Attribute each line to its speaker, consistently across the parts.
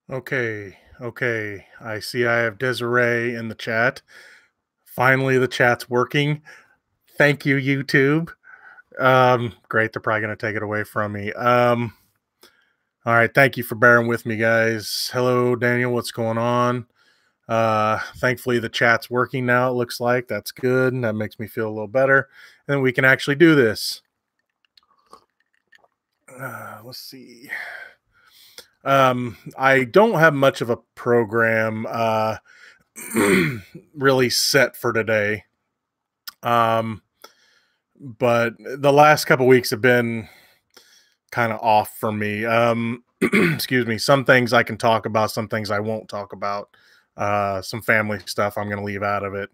Speaker 1: Okay, okay. I see I have Desiree in the chat. Finally, the chat's working. Thank you, YouTube. Great. They're probably going to take it away from me. All right. Thank you for bearing with me, guys. Hello, Daniel. What's going on? Thankfully, the chat's working now. It looks like that's good. That makes me feel a little better. And we can actually do this. Let's see. I don't have much of a program really set for today. But the last couple weeks have been kind of off for me. Excuse me. Some things I can talk about, some things I won't talk about. Some family stuff I'm going to leave out of it.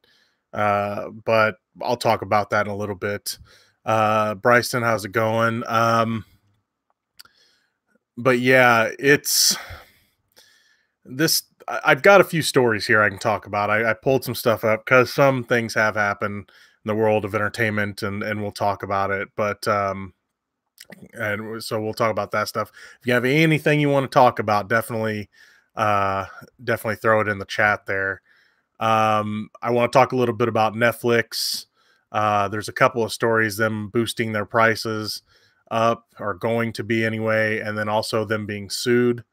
Speaker 1: But I'll talk about that in a little bit. Bryson, how's it going? But yeah, it's this. I've got a few stories here I can talk about. I pulled some stuff up because some things have happened in the world of entertainment, and we'll talk about it. But and so we'll talk about that stuff. If you have anything you want to talk about, definitely throw it in the chat there. I want to talk a little bit about Netflix. There's a couple of stories, them boosting their prices up, or going to be anyway, and then also them being sued.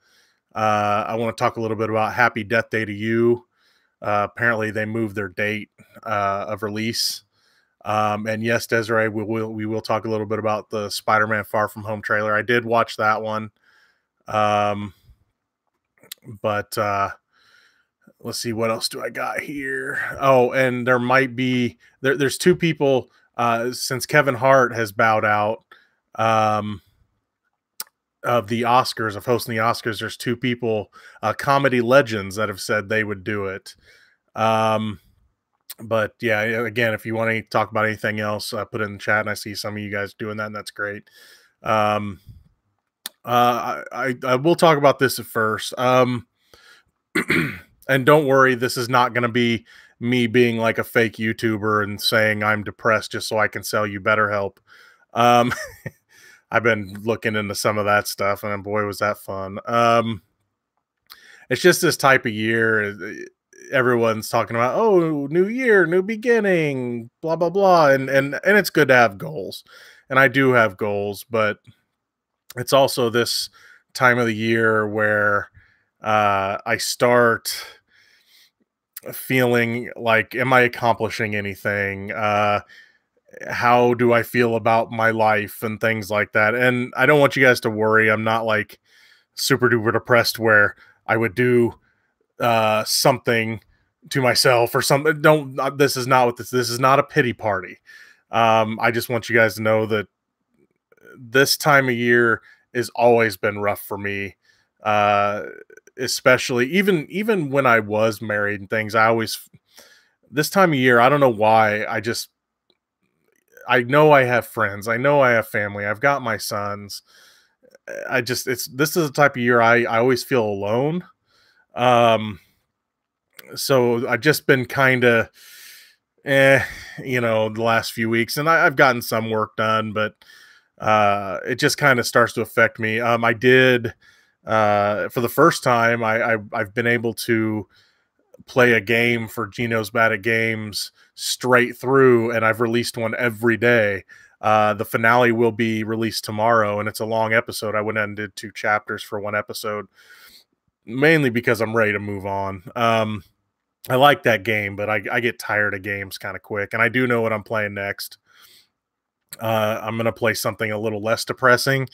Speaker 1: I want to talk a little bit about Happy Death Day to You. Apparently, they moved their date of release. And yes, Desiree, we will talk a little bit about the Spider-Man Far From Home trailer. I did watch that one. But let's see, what else do I got here? Oh, and there might be there's two people since Kevin Hart has bowed out of the Oscars, of hosting the Oscars. There's two people, comedy legends, that have said they would do it. But yeah, again, if you want to talk about anything else, put it in the chat. And I see some of you guys doing that, and that's great. I will talk about this at first. And don't worry, this is not going to be me being like a fake YouTuber and saying I'm depressed just so I can sell you BetterHelp. Um, I've been looking into some of that stuff, and boy, was that fun. It's just this type of year. Everyone's talking about, oh, new year, new beginning, blah blah blah, and it's good to have goals, and I do have goals, but it's also this time of the year where I start feeling like, am I accomplishing anything? How do I feel about my life and things like that? And I don't want you guys to worry. I'm not like super duper depressed where I would do something to myself or something. Don't, this is not what this is not a pity party. I just want you guys to know that this time of year has always been rough for me. Especially even when I was married and things, I always, this time of year, I don't know why, I know I have friends, I know I have family, I've got my sons. This is the type of year I always feel alone. So I've just been kind of the last few weeks, and I've gotten some work done, but it just kind of starts to affect me. I did for the first time, I've been able to play a game for Gino's Bad at Games straight through, and I've released one every day. The finale will be released tomorrow, and it's a long episode. I went and did 2 chapters for one episode, mainly because I'm ready to move on. I like that game, but I get tired of games kind of quick, and I do know what I'm playing next. I'm going to play something a little less depressing.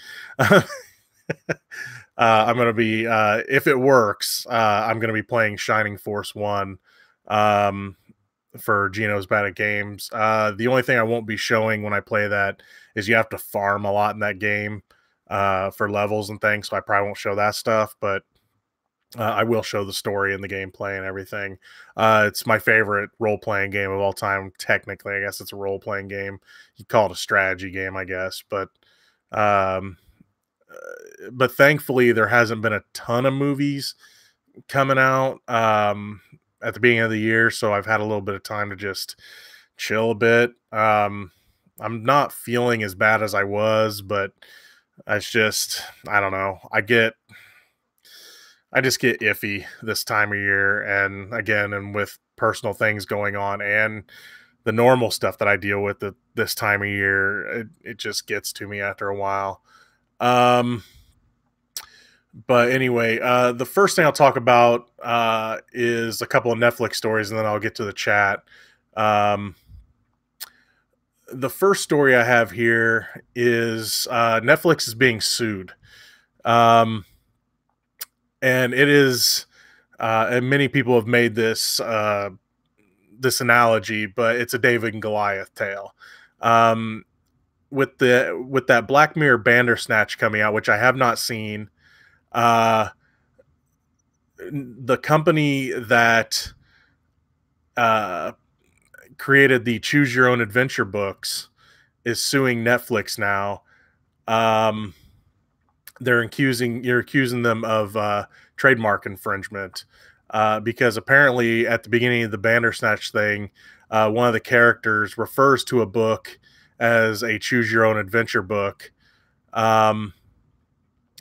Speaker 1: I'm going to be, if it works, I'm going to be playing Shining Force 1 for Gino's Bad at Games. The only thing I won't be showing when I play that is you have to farm a lot in that game for levels and things, so I probably won't show that stuff, but I will show the story and the gameplay and everything. It's my favorite role-playing game of all time. Technically, I guess it's a role-playing game. You call it a strategy game, I guess. But thankfully, there hasn't been a ton of movies coming out at the beginning of the year, so I've had a little bit of time to just chill a bit. I'm not feeling as bad as I was, but it's just, I don't know. I just get iffy this time of year, and again, and with personal things going on and the normal stuff that I deal with at this time of year, it just gets to me after a while. Um, but anyway, the first thing I'll talk about is a couple of Netflix stories, and then I'll get to the chat. Um, the first story I have here is Netflix is being sued. Um, and it is, and many people have made this analogy, but it's a David and Goliath tale. Um, with that Black Mirror Bandersnatch coming out, which I have not seen, uh, the company that uh, created the Choose Your Own Adventure books is suing Netflix now. Um, you're accusing them of trademark infringement because apparently at the beginning of the Bandersnatch thing, one of the characters refers to a book as a choose your own adventure book. Um,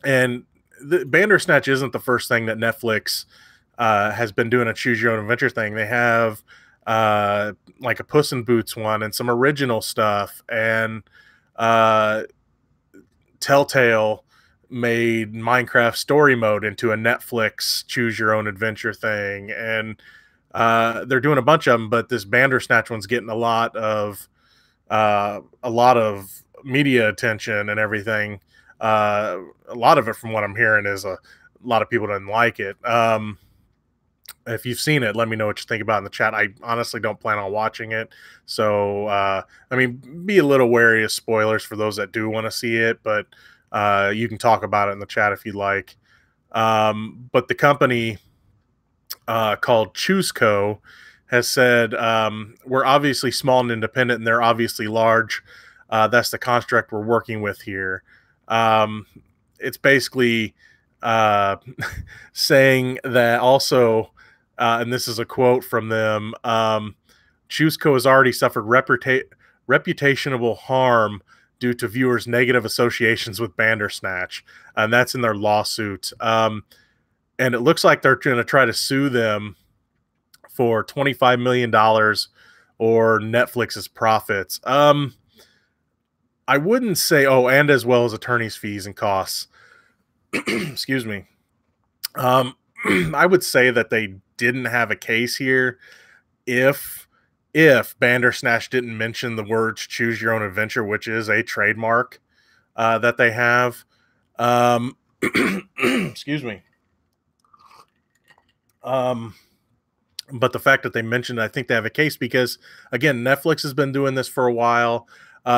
Speaker 1: and the Bandersnatch isn't the first thing that Netflix has been doing a choose your own adventure thing. They have like a Puss in Boots one and some original stuff, and Telltale made Minecraft story mode into a Netflix choose your own adventure thing, and they're doing a bunch of them. But this Bandersnatch one's getting a lot of media attention and everything. A lot of it, from what I'm hearing, is a lot of people didn't like it. If you've seen it, let me know what you think about it in the chat. I honestly don't plan on watching it, so I mean, be a little wary of spoilers for those that do want to see it, but you can talk about it in the chat if you'd like. But the company called ChooseCo has said, we're obviously small and independent, and they're obviously large. That's the construct we're working with here. It's basically saying that also, and this is a quote from them, ChooseCo has already suffered reputational harm due to viewers' negative associations with Bandersnatch, and that's in their lawsuit. And it looks like they're going to try to sue them for $25 million or Netflix's profits. I wouldn't say, oh, and as well as attorney's fees and costs. Excuse me. I would say that they didn't have a case here if Bandersnatch didn't mention the words choose your own adventure, which is a trademark that they have. Excuse me. But the fact that they mentioned it, I think they have a case because, again, Netflix has been doing this for a while.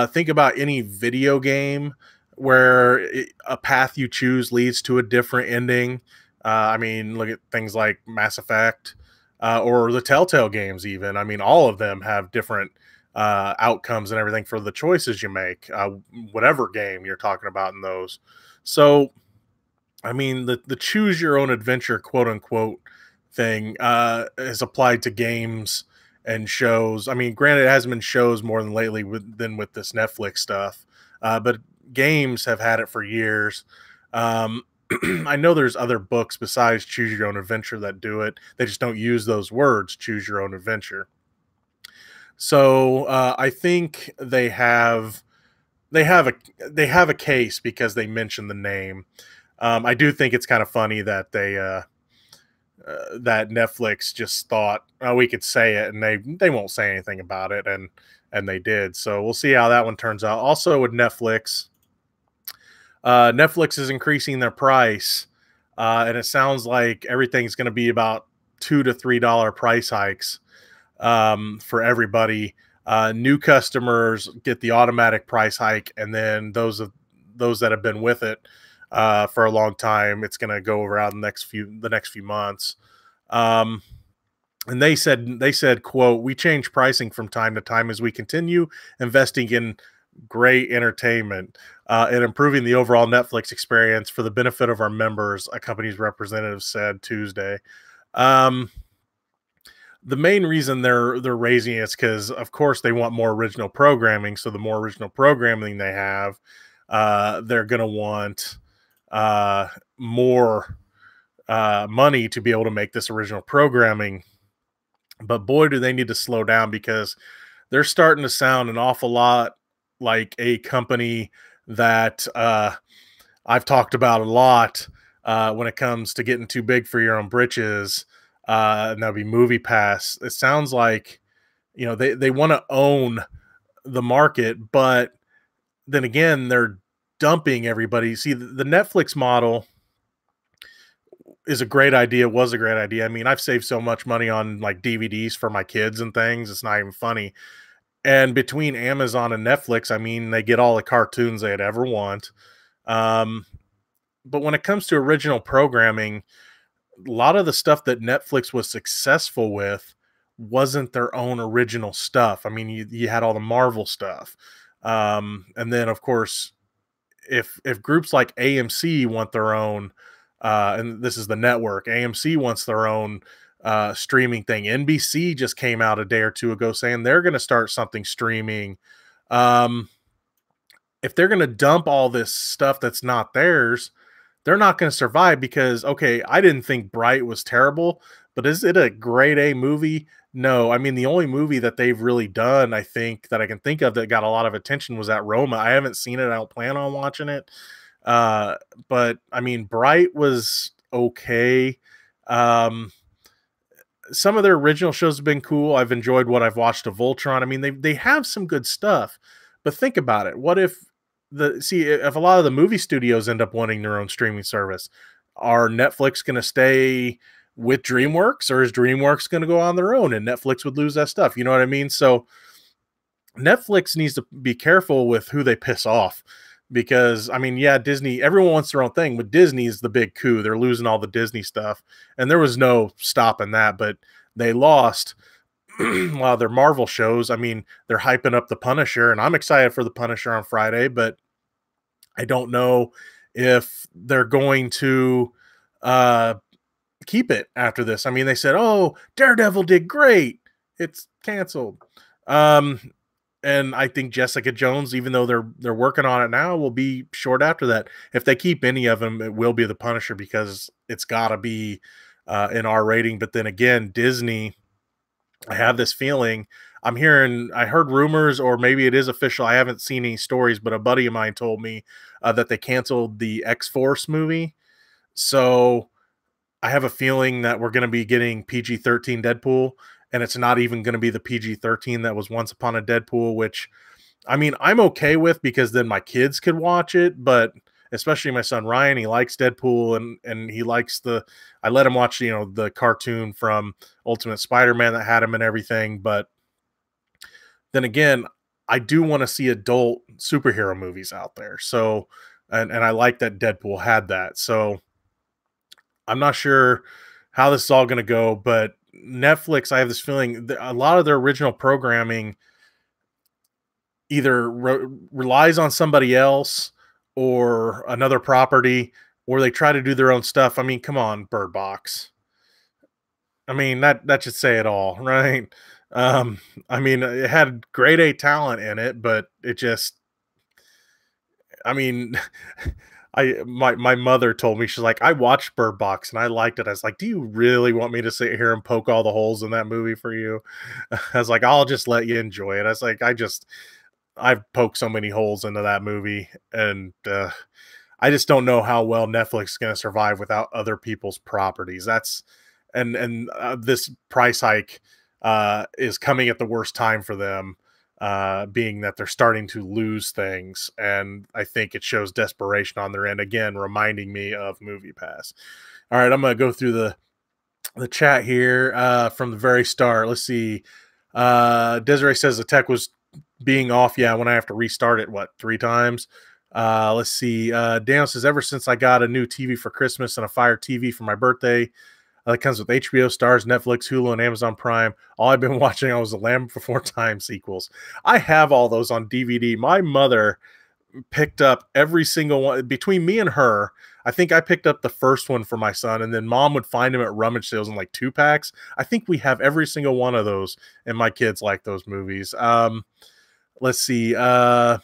Speaker 1: Think about any video game where a path you choose leads to a different ending. I mean, look at things like Mass Effect or the Telltale games even. I mean, all of them have different outcomes and everything for the choices you make, whatever game you're talking about in those. So, I mean, the choose your own adventure, quote unquote, thing is applied to games and shows. I mean, granted, it hasn't been shows more than lately than with this Netflix stuff, but games have had it for years. I know there's other books besides Choose Your Own Adventure that do it. They just don't use those words, choose your own adventure. So I think they have a case because they mention the name. I do think it's kind of funny that that Netflix just thought, oh, we could say it, and they won't say anything about it, and they did. So we'll see how that one turns out. Also with Netflix, Netflix is increasing their price, and it sounds like everything's going to be about $2 to $3 price hikes for everybody. New customers get the automatic price hike, and then those that have been with it for a long time, it's going to go around the next few months. And they said, quote, we change pricing from time to time as we continue investing in great entertainment and improving the overall Netflix experience for the benefit of our members, a company's representative said Tuesday. The main reason they're raising it is because, of course, they want more original programming. So the more original programming they have, they're going to want more money to be able to make this original programming. But boy, do they need to slow down, because they're starting to sound an awful lot like a company that I've talked about a lot when it comes to getting too big for your own britches. And that'll be Movie Pass. It sounds like, they want to own the market, but then again, they're dumping everybody. See, the Netflix model is a great idea, was a great idea. I mean, I've saved so much money on like DVDs for my kids and things. It's not even funny. And between Amazon and Netflix, I mean, they get all the cartoons they'd ever want. Um, but when it comes to original programming, a lot of the stuff that Netflix was successful with wasn't their own original stuff. I mean, you had all the Marvel stuff. And then of course, if groups like AMC want their own, and this is the network, AMC wants their own streaming thing. NBC just came out a day or two ago saying they're going to start something streaming. Um, if they're going to dump all this stuff that's not theirs, they're not going to survive, because, okay, I didn't think Bright was terrible, but is it a grade A movie? No. I mean, the only movie that they've really done, I think, that I can think of that got a lot of attention was that Roma. I haven't seen it. I don't plan on watching it. But I mean, Bright was okay. Um, some of their original shows have been cool. I've enjoyed what I've watched of Voltron. I mean, they have some good stuff, but think about it. What if if a lot of the movie studios end up wanting their own streaming service, are Netflix going to stay with DreamWorks, or is DreamWorks going to go on their own and Netflix would lose that stuff? You know what I mean? So Netflix needs to be careful with who they piss off, because I mean, yeah, Disney, everyone wants their own thing, but Disney's the big coup. They're losing all the Disney stuff, and there was no stopping that, but they lost a lot of their Marvel shows. I mean, they're hyping up the Punisher, and I'm excited for the Punisher on Friday, but I don't know if they're going to keep it after this. I mean, they said, "Oh, Daredevil did great. It's canceled." And I think Jessica Jones, even though they're working on it now, will be short after that. If they keep any of them, it will be the Punisher, because it's got to be an R rating. But then again, Disney, I have this feeling. I heard rumors, or maybe it is official. I haven't seen any stories, but a buddy of mine told me that they canceled the X-Force movie. So I have a feeling that we're going to be getting PG-13 Deadpool, and it's not even going to be the PG-13 that was Once Upon a Deadpool, which, I mean, I'm okay with, because then my kids could watch it, but especially my son Ryan, he likes Deadpool, and he likes I let him watch, the cartoon from Ultimate Spider-Man that had him and everything, but then again, I do want to see adult superhero movies out there. So, and I like that Deadpool had that. So I'm not sure how this is all going to go, but Netflix, I have this feeling that a lot of their original programming either relies on somebody else or another property, or they try to do their own stuff. I mean, come on, Bird Box. I mean, that should say it all, right? I mean, it had grade A talent in it, but it just, I mean, my mother told me, she's like, I watched Bird Box and I liked it. I was like, do you really want me to sit here and poke all the holes in that movie for you? I was like, I'll just let you enjoy it. I was like, I've poked so many holes into that movie, and I just don't know how well Netflix is going to survive without other people's properties. That's and this price hike is coming at the worst time for them, being that they're starting to lose things, and I think it shows desperation on their end. Again, reminding me of Movie Pass. All right, I'm going to go through the chat here from the very start. Let's see. Desiree says the tech was being off. Yeah, when I have to restart it, 3 times? Let's see. Dan says, ever since I got a new TV for Christmas and a Fire TV for my birthday, that comes with HBO, Stars, Netflix, Hulu, and Amazon Prime. All I've been watching was the Land Before Time sequels. I have all those on DVD. My mother picked up every single one. Between me and her, I think I picked up the first one for my son, and then mom would find him at rummage sales in like 2-packs. I think we have every single one of those, and my kids like those movies. Let's see. Dan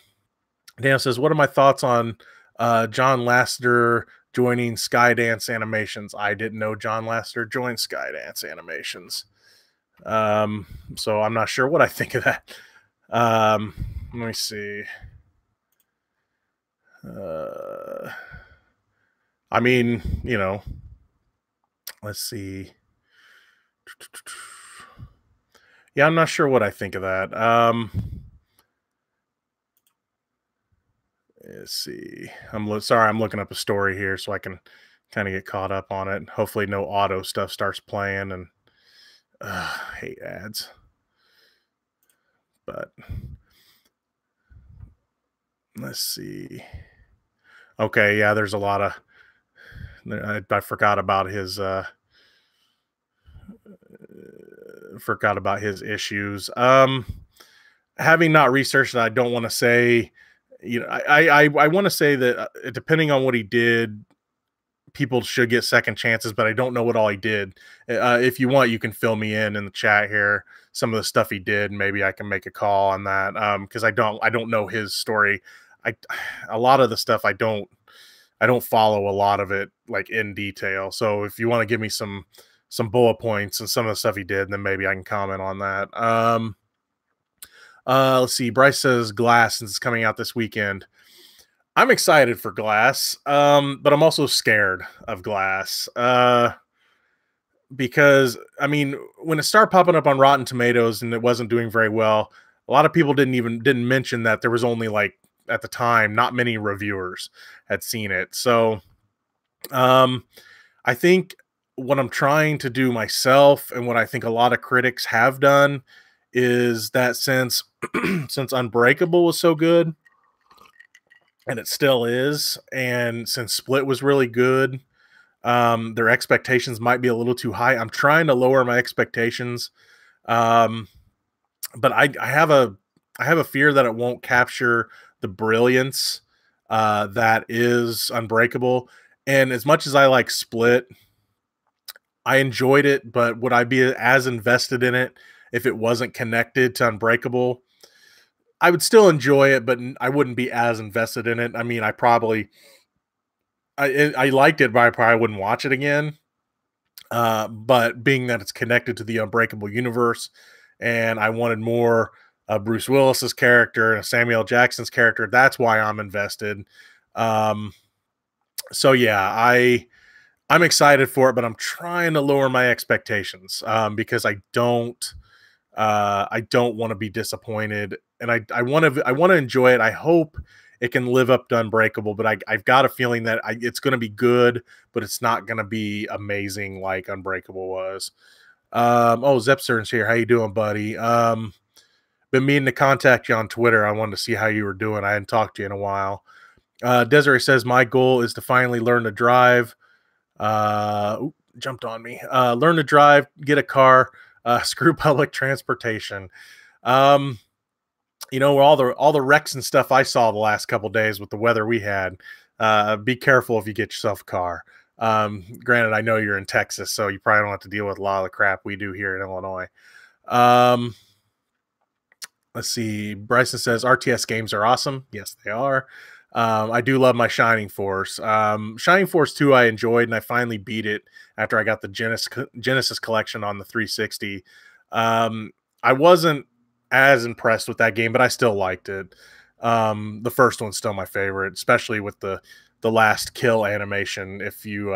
Speaker 1: says, what are my thoughts on John Lasseter joining Skydance Animations. I didn't know John Lasseter joined Skydance Animations. So I'm not sure what I think of that. Let me see. I mean, you know, let's see. Yeah, I'm not sure what I think of that. Let's see. Sorry, I'm looking up a story here so I can kind of get caught up on it. Hopefully, no auto stuff starts playing, and I hate ads. But let's see. Okay, yeah, there's a lot of. I forgot about his. Forgot about his issues. Having not researched it, I don't want to say. You know, I want to say that depending on what he did, people should get second chances, but I don't know what all he did. If you want, you can fill me in the chat here. Some of the stuff he did, maybe I can make a call on that. Because I don't know his story. A lot of the stuff I don't follow a lot of it like in detail. So if you want to give me some bullet points and some of the stuff he did, then maybe I can comment on that. Let's see. Bryce says Glass, since it's coming out this weekend. I'm excited for Glass, but I'm also scared of Glass. Because I mean, when it started popping up on Rotten Tomatoes and it wasn't doing very well, a lot of people didn't mention that there was only, like, at the time, not many reviewers had seen it. So I think what I'm trying to do myself, and what I think a lot of critics have done, is that since Unbreakable was so good, and it still is, and since Split was really good, their expectations might be a little too high. I'm trying to lower my expectations, but I have a fear that it won't capture the brilliance that is Unbreakable. And as much as I like Split, I enjoyed it, but would I be as invested in it if it wasn't connected to Unbreakable? I would still enjoy it, but I wouldn't be as invested in it. I mean, I liked it, but I probably wouldn't watch it again. But being that it's connected to the Unbreakable universe, and I wanted more Bruce Willis's character and Samuel Jackson's character, that's why I'm invested. So yeah, I'm excited for it, but I'm trying to lower my expectations because I don't want to be disappointed, and I want to enjoy it. I hope it can live up to Unbreakable, but I've got a feeling that it's going to be good, but it's not going to be amazing like Unbreakable was. Oh, Zepstern's here. How you doing, buddy? Been meaning to contact you on Twitter. I wanted to see how you were doing. I hadn't talked to you in a while. Desiree says, my goal is to finally learn to drive. Jumped on me. Learn to drive, get a car, screw public transportation. You know, all the wrecks and stuff I saw the last couple days with the weather we had. Be careful if you get yourself a car. Granted, I know you're in Texas, so you probably don't have to deal with a lot of the crap we do here in Illinois. Let's see. Bryson says RTS games are awesome. Yes, they are. I do love my Shining Force. Shining Force 2 I enjoyed, and I finally beat it after I got the Genesis collection on the 360. I wasn't as impressed with that game, but I still liked it. The first one's still my favorite, especially with the last kill animation. If you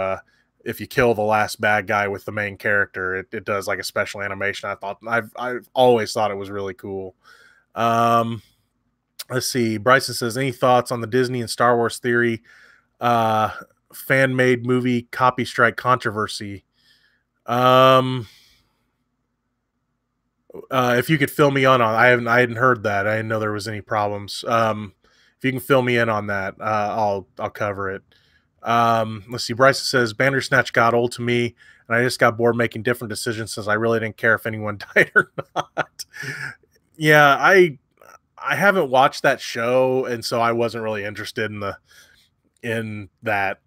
Speaker 1: kill the last bad guy with the main character, it does like a special animation. I've always thought it was really cool. Let's see. Bryson says, any thoughts on the Disney and Star Wars theory fan-made movie copy strike controversy? If you could fill me on I hadn't heard that. I didn't know there was any problems. If you can fill me in on that, I'll cover it. Let's see. Bryson says, Bandersnatch got old to me, and I just got bored making different decisions since I really didn't care if anyone died or not. Yeah, I haven't watched that show, and so I wasn't really interested in that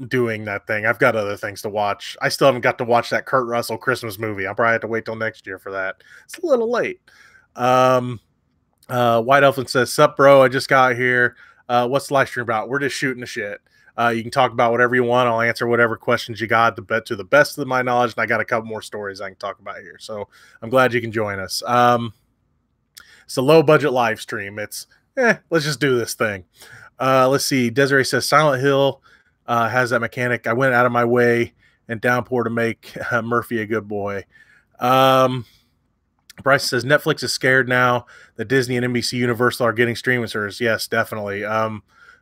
Speaker 1: doing that thing. I've got other things to watch. I still haven't got to watch that Kurt Russell Christmas movie. I'll probably have to wait till next year for that. It's a little late. White Elephant says, sup, bro? I just got here. What's the live stream about? We're just shooting the shit. You can talk about whatever you want. I'll answer whatever questions you got to the best of my knowledge. And I got a couple more stories I can talk about here. So I'm glad you can join us. It's a low budget live stream. Let's just do this thing. Let's see. Desiree says Silent Hill has that mechanic. I went out of my way and downpour to make Murphy a good boy. Bryce says Netflix is scared now that Disney and NBC Universal are getting streaming service. Yes, definitely.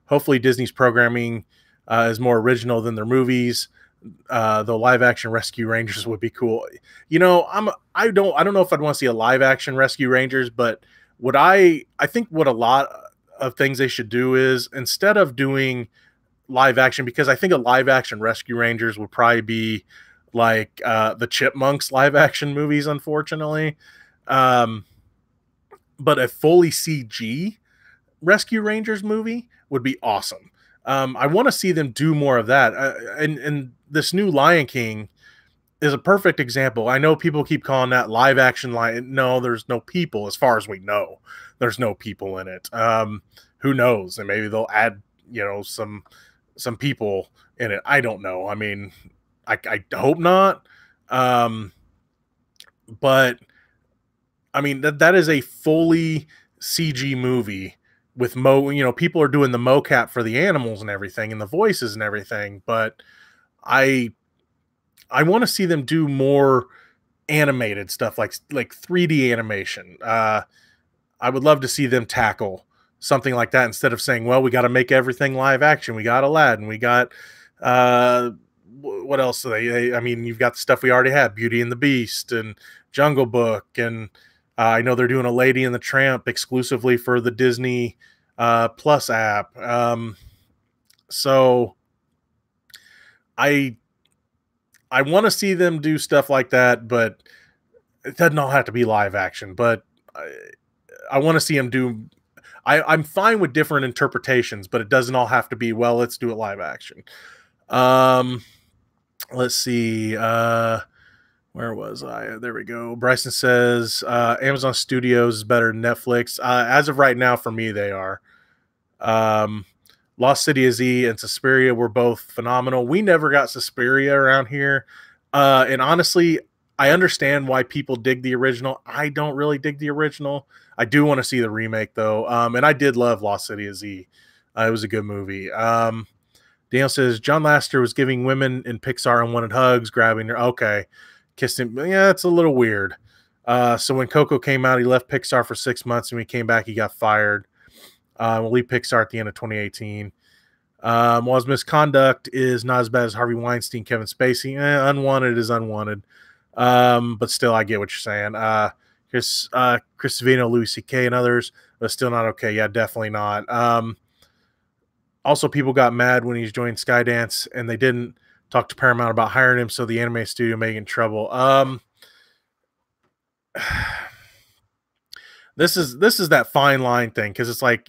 Speaker 1: Hopefully Disney's programming is more original than their movies. Though live action Rescue Rangers would be cool. You know, I don't know if I'd want to see a live action Rescue Rangers, but I think what a lot of things they should do is, instead of doing live action, because I think a live action Rescue Rangers would probably be like the Chipmunks live action movies, unfortunately. But a fully CG Rescue Rangers movie would be awesome. I want to see them do more of that. And this new Lion King is a perfect example. I know people keep calling that live action lion. No, there's no people, as far as we know. There's no people in it. Who knows? And maybe they'll add, some people in it. I don't know. I mean, I hope not. But I mean, that is a fully CG movie with people are doing the mocap for the animals and everything and the voices and everything. But I want to see them do more animated stuff, like 3D animation. I would love to see them tackle something like that, instead of saying, well, we got to make everything live action. We got Aladdin. We got, what else? I mean, you've got the stuff we already had, Beauty and the Beast and Jungle Book. And I know they're doing a Lady and the Tramp exclusively for the Disney Plus app. So I want to see them do stuff like that, but it doesn't all have to be live action. But I want to see them do. I'm fine with different interpretations, but it doesn't all have to be, well, let's do it live action. Let's see. Where was I? There we go. Bryson says Amazon Studios is better than Netflix. As of right now, for me, they are. Lost City of Z and Suspiria were both phenomenal. We never got Suspiria around here. And honestly, I understand why people dig the original. I don't really dig the original. I do want to see the remake, though. And I did love Lost City of Z. It was a good movie. Daniel says, John Lasseter was giving women in Pixar unwanted hugs, grabbing her. Okay. Kissed him. Yeah, it's a little weird. So when Coco came out, he left Pixar for 6 months, and when he came back, he got fired. We'll leave Pixar at the end of 2018. While his misconduct is not as bad as Harvey Weinstein, Kevin Spacey, unwanted is unwanted. But still, I get what you're saying. Chris Savino, Louis C.K., and others, but still not okay. Yeah, definitely not. Also, people got mad when he joined Skydance, and they didn't talk to Paramount about hiring him, so the anime studio may get in trouble. This is that fine line thing, because it's like,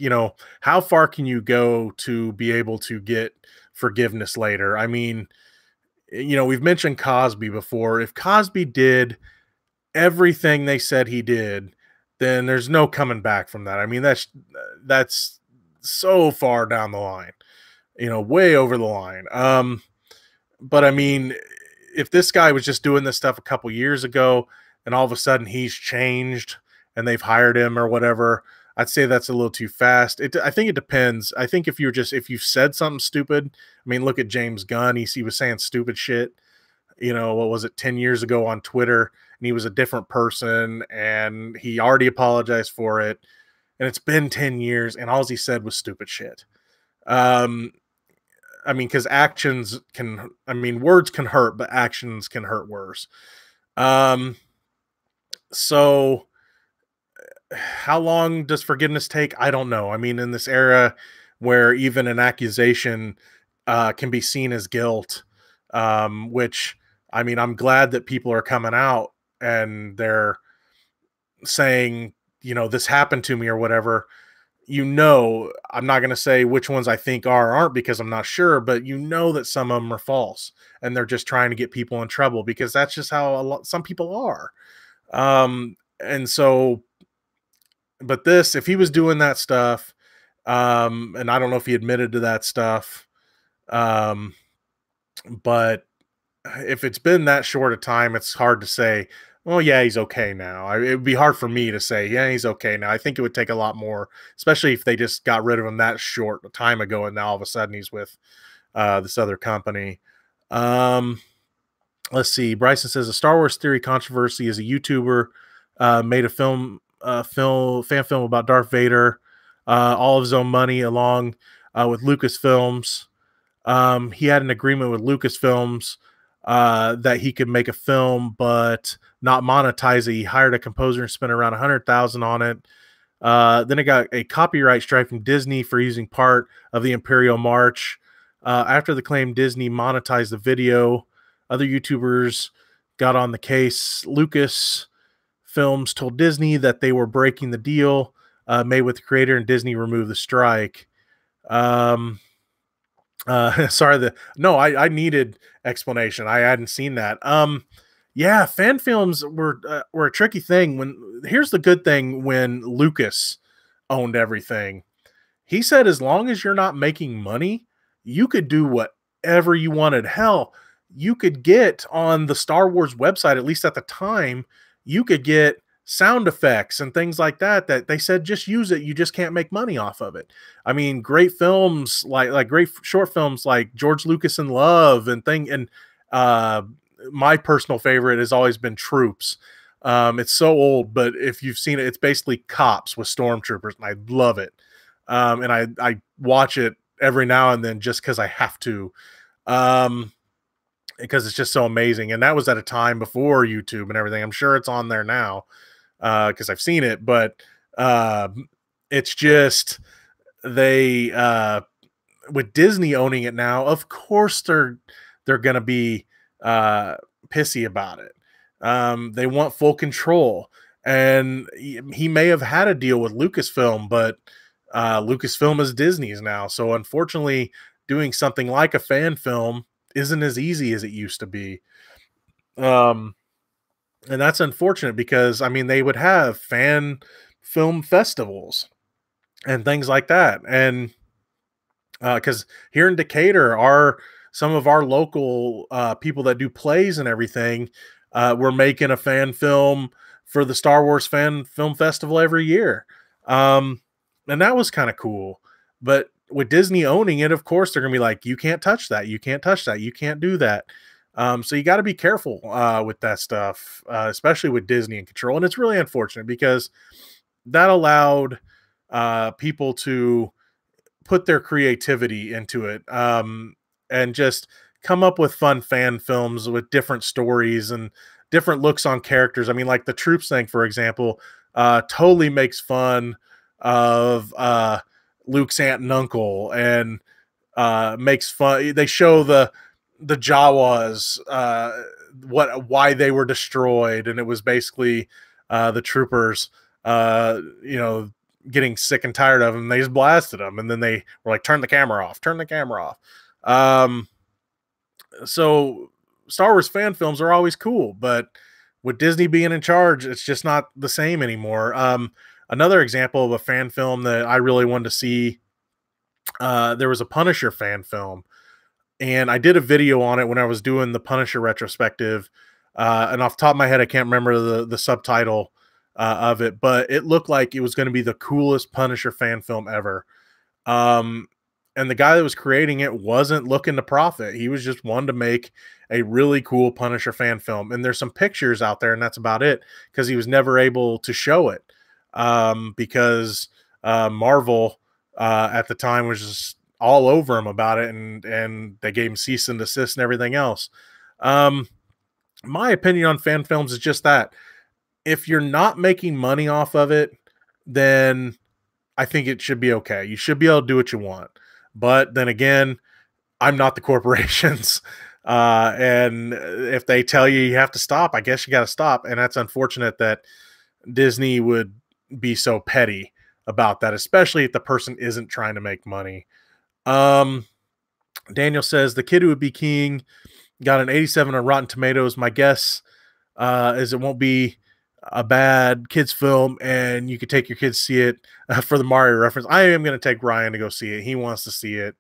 Speaker 1: how far can you go to be able to get forgiveness later? I mean, we've mentioned Cosby before. If Cosby did everything they said he did, then there's no coming back from that. I mean, that's so far down the line, way over the line. But I mean, if this guy was just doing this stuff a couple years ago and all of a sudden he's changed and they've hired him or whatever, I'd say that's a little too fast. I think it depends. I think if you've said something stupid, I mean, look at James Gunn. He was saying stupid shit, what was it, 10 years ago on Twitter, and he was a different person, and he already apologized for it. And it's been 10 years, and all he said was stupid shit. I mean, because words can hurt, but actions can hurt worse. So how long does forgiveness take? I don't know. I mean, in this era where even an accusation can be seen as guilt, which, I mean, I'm glad that people are coming out and they're saying, this happened to me or whatever. I'm not going to say which ones I think are or aren't, because I'm not sure, but that some of them are false and they're just trying to get people in trouble, because that's just how some people are. And so, but if he was doing that stuff, And I don't know if he admitted to that stuff. Um, but if it's been that short a time, it's hard to say, well, yeah, he's okay now. It would be hard for me to say, yeah, he's okay now. I think it would take a lot more, especially if they just got rid of him that short a time ago and now all of a sudden he's with this other company. Um, let's see. Bryson says a Star Wars theory controversy is a YouTuber made a fan film about Darth Vader, all of his own money, along with Lucasfilms. He had an agreement with Lucasfilms that he could make a film, but not monetize it. He hired a composer and spent around $100,000 on it. Then it got a copyright strike from Disney for using part of the Imperial March. After the claim Disney monetized the video, other YouTubers got on the case. Lucas Films told Disney that they were breaking the deal made with the creator, and Disney removed the strike. Um, sorry, I needed explanation. I hadn't seen that. Yeah, fan films were a tricky thing. Here's the good thing: when Lucas owned everything, he said as long as you're not making money, you could do whatever you wanted. Hell, you could get on the Star Wars website, at least at the time, you could get sound effects and things like that that they said just use it. You just can't make money off of it. I mean, great films like great short films like George Lucas in Love and uh my personal favorite has always been Troops. It's so old, but if you've seen it, it's basically cops with stormtroopers, and I love it. And I watch it every now and then just because I have to, because it's just so amazing. And that was at a time before YouTube and everything. I'm sure it's on there now because I've seen it, but it's just they with Disney owning it now, of course they're gonna be pissy about it. They want full control, and he may have had a deal with Lucasfilm, but Lucasfilm is Disney's now. So unfortunately, doing something like a fan film isn't as easy as it used to be. Um, and that's unfortunate because I mean they would have fan film festivals and things like that, and because here in Decatur, some of our local people that do plays and everything, we're making a fan film for the Star Wars Fan Film Festival every year, and that was kind of cool. But with Disney owning it, of course, they're gonna be like, "You can't touch that. You can't touch that. You can't do that." So you got to be careful with that stuff, especially with Disney in control. And it's really unfortunate because that allowed people to put their creativity into it, and just come up with fun fan films with different stories and different looks on characters. I mean, like the Troops thing, for example, totally makes fun of Luke's aunt and uncle, and makes fun. They show the Jawas, why they were destroyed, and it was basically the troopers, you know, getting sick and tired of them. They just blasted them, and then they were like, "Turn the camera off! Turn the camera off!" So Star Wars fan films are always cool, but with Disney being in charge, it's just not the same anymore. Another example of a fan film that I really wanted to see, there was a Punisher fan film, and I did a video on it when I was doing the Punisher retrospective. And off the top of my head, I can't remember the subtitle of it, but it looked like it was going to be the coolest Punisher fan film ever. Um, and the guy that was creating it wasn't looking to profit. He was just wanting to make a really cool Punisher fan film. And there's some pictures out there, and that's about it, because he was never able to show it because Marvel at the time was just all over him about it, and they gave him cease and desist and everything else. My opinion on fan films is just that if you're not making money off of it, then I think it should be okay. You should be able to do what you want. But then again, I'm not the corporations. And if they tell you you have to stop, I guess you got to stop. And that's unfortunate that Disney would be so petty about that, especially if the person isn't trying to make money. Daniel says the kid who would be king got an 87 on Rotten Tomatoes. My guess is it won't be a bad kids film and you could take your kids to see it for the Mario reference, I am going to take Ryan to go see it. He wants to see it.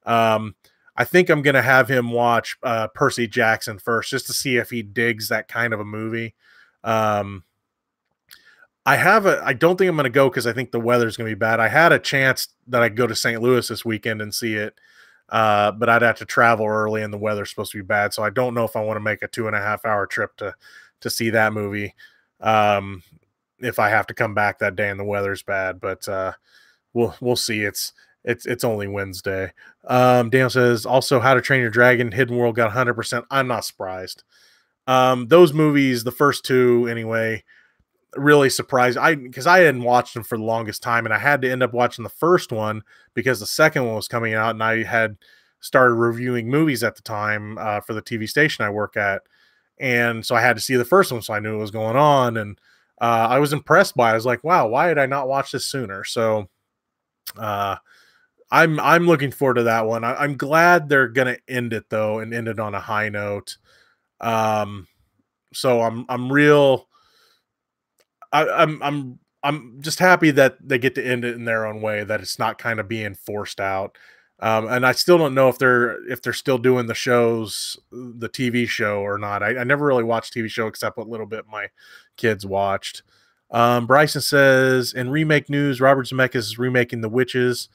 Speaker 1: Um, I think I'm going to have him watch Percy Jackson first just to see if he digs that kind of a movie. Um, I don't think I'm going to go because I think the weather's going to be bad. I had a chance that I could go to St. Louis this weekend and see it, but I'd have to travel early and the weather's supposed to be bad. So I don't know if I want to make a 2.5 hour trip to see that movie. If I have to come back that day and the weather's bad, but we'll see. It's only Wednesday. Daniel says also How to Train Your Dragon Hidden World got 100%. I'm not surprised. Those movies, the first two anyway, really surprised because I hadn't watched them for the longest time, and I had to end up watching the first one because the second one was coming out, and I had started reviewing movies at the time for the TV station I work at, and so I had to see the first one so I knew what was going on, and I was impressed by it. I was like, wow, why did I not watch this sooner? So I'm looking forward to that one. I'm glad they're gonna end it though, and end it on a high note. So I'm real. I'm just happy that they get to end it in their own way, that it's not kind of being forced out. And I still don't know if they're still doing the shows, the TV show or not. I never really watched TV show except what little bit my kids watched. Bryson says in remake news, Robert Zemeckis is remaking The Witches.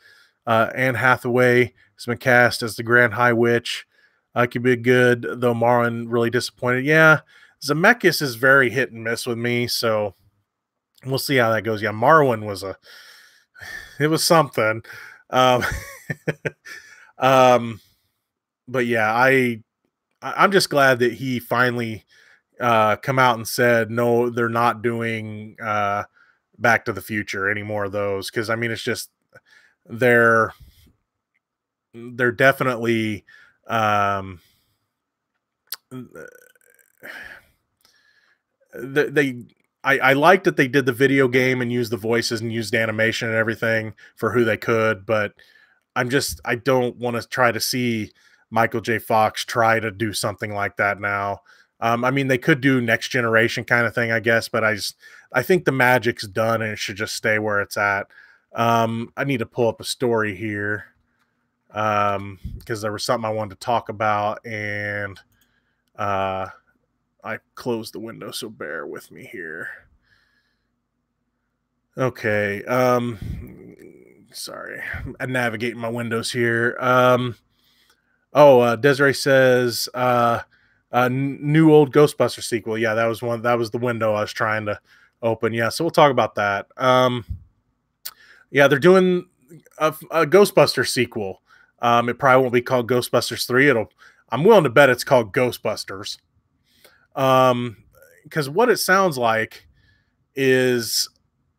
Speaker 1: Anne Hathaway has been cast as the Grand High Witch. Could be good, though Marlon really disappointed. Yeah, Zemeckis is very hit and miss with me, so we'll see how that goes. Yeah, Marwan it was something. Um, but yeah, I'm just glad that he finally come out and said, no, they're not doing Back to the Future anymore of those. Cause I mean, it's just, they're definitely, I liked that they did the video game and used the voices and used animation and everything for who they could, but I don't want to try to see Michael J. Fox try to do something like that now. I mean, they could do Next Generation kind of thing, I guess, but I think the magic's done and it should just stay where it's at. I need to pull up a story here because there was something I wanted to talk about, and I closed the window, so bear with me here. Okay. Sorry. I'm navigating my windows here. Desiree says new old Ghostbuster sequel. Yeah, that was the window I was trying to open. Yeah, so we'll talk about that. Yeah, they're doing a Ghostbuster sequel. It probably won't be called Ghostbusters 3. I'm willing to bet it's called Ghostbusters. Because what it sounds like is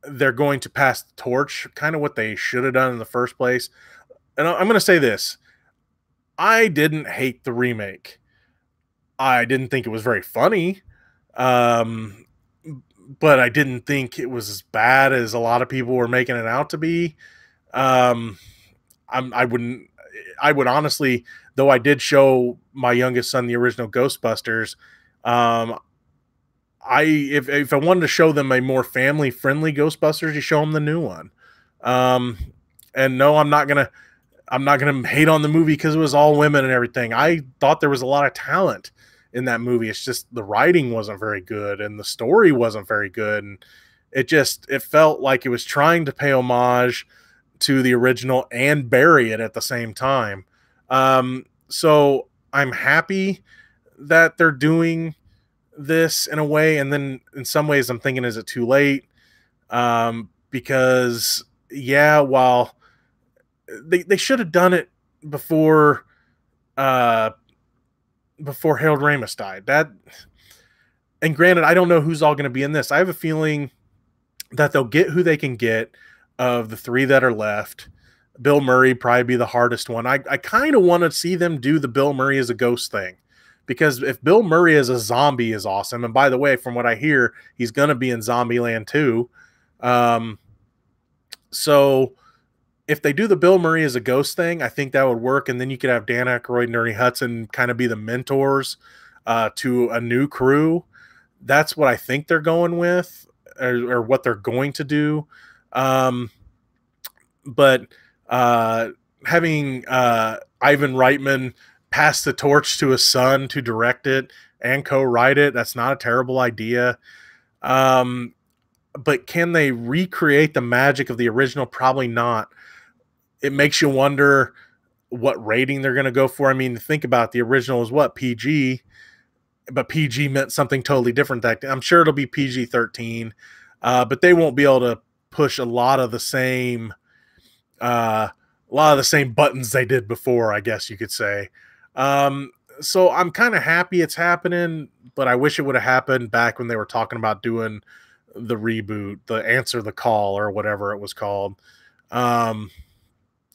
Speaker 1: they're going to pass the torch, kind of what they should have done in the first place. And I'm going to say this. I didn't hate the remake. I didn't think it was very funny. But I didn't think it was as bad as a lot of people were making it out to be. I would honestly, though I did show my youngest son the original Ghostbusters, if I wanted to show them a more family friendly Ghostbusters, you show them the new one. And no, I'm not gonna hate on the movie because it was all women and everything. I thought there was a lot of talent in that movie. It's just the writing wasn't very good and the story wasn't very good, and it felt like it was trying to pay homage to the original and bury it at the same time. So I'm happy that they're doing this in a way, and then in some ways I'm thinking, is it too late? Because yeah, while they should have done it before Harold Ramis died. And granted, I don't know who's all going to be in this. I have a feeling that they'll get who they can get of the three that are left. Bill Murray probably be the hardest one. I kind of want to see them do the Bill Murray as a ghost thing, because if Bill Murray as a zombie is awesome, and by the way, from what I hear, he's going to be in Zombieland 2. So if they do the Bill Murray as a ghost thing, I think that would work. And then you could have Dan Aykroyd and Ernie Hudson kind of be the mentors to a new crew. that's what I think they're going with, or what they're going to do. Um, but uh, having Ivan Reitman pass the torch to his son to direct it and co-write it, that's not a terrible idea. Um, but can they recreate the magic of the original? Probably not. It makes you wonder what rating they're going to go for. I mean, think about it, the original is what, PG, but PG meant something totally different. That I'm sure it'll be PG-13, but they won't be able to push uh, a lot of the same buttons they did before, I guess you could say. Um, so I'm kind of happy it's happening, but I wish it would have happened back when they were talking about doing the reboot, the Answer the Call or whatever it was called. Um,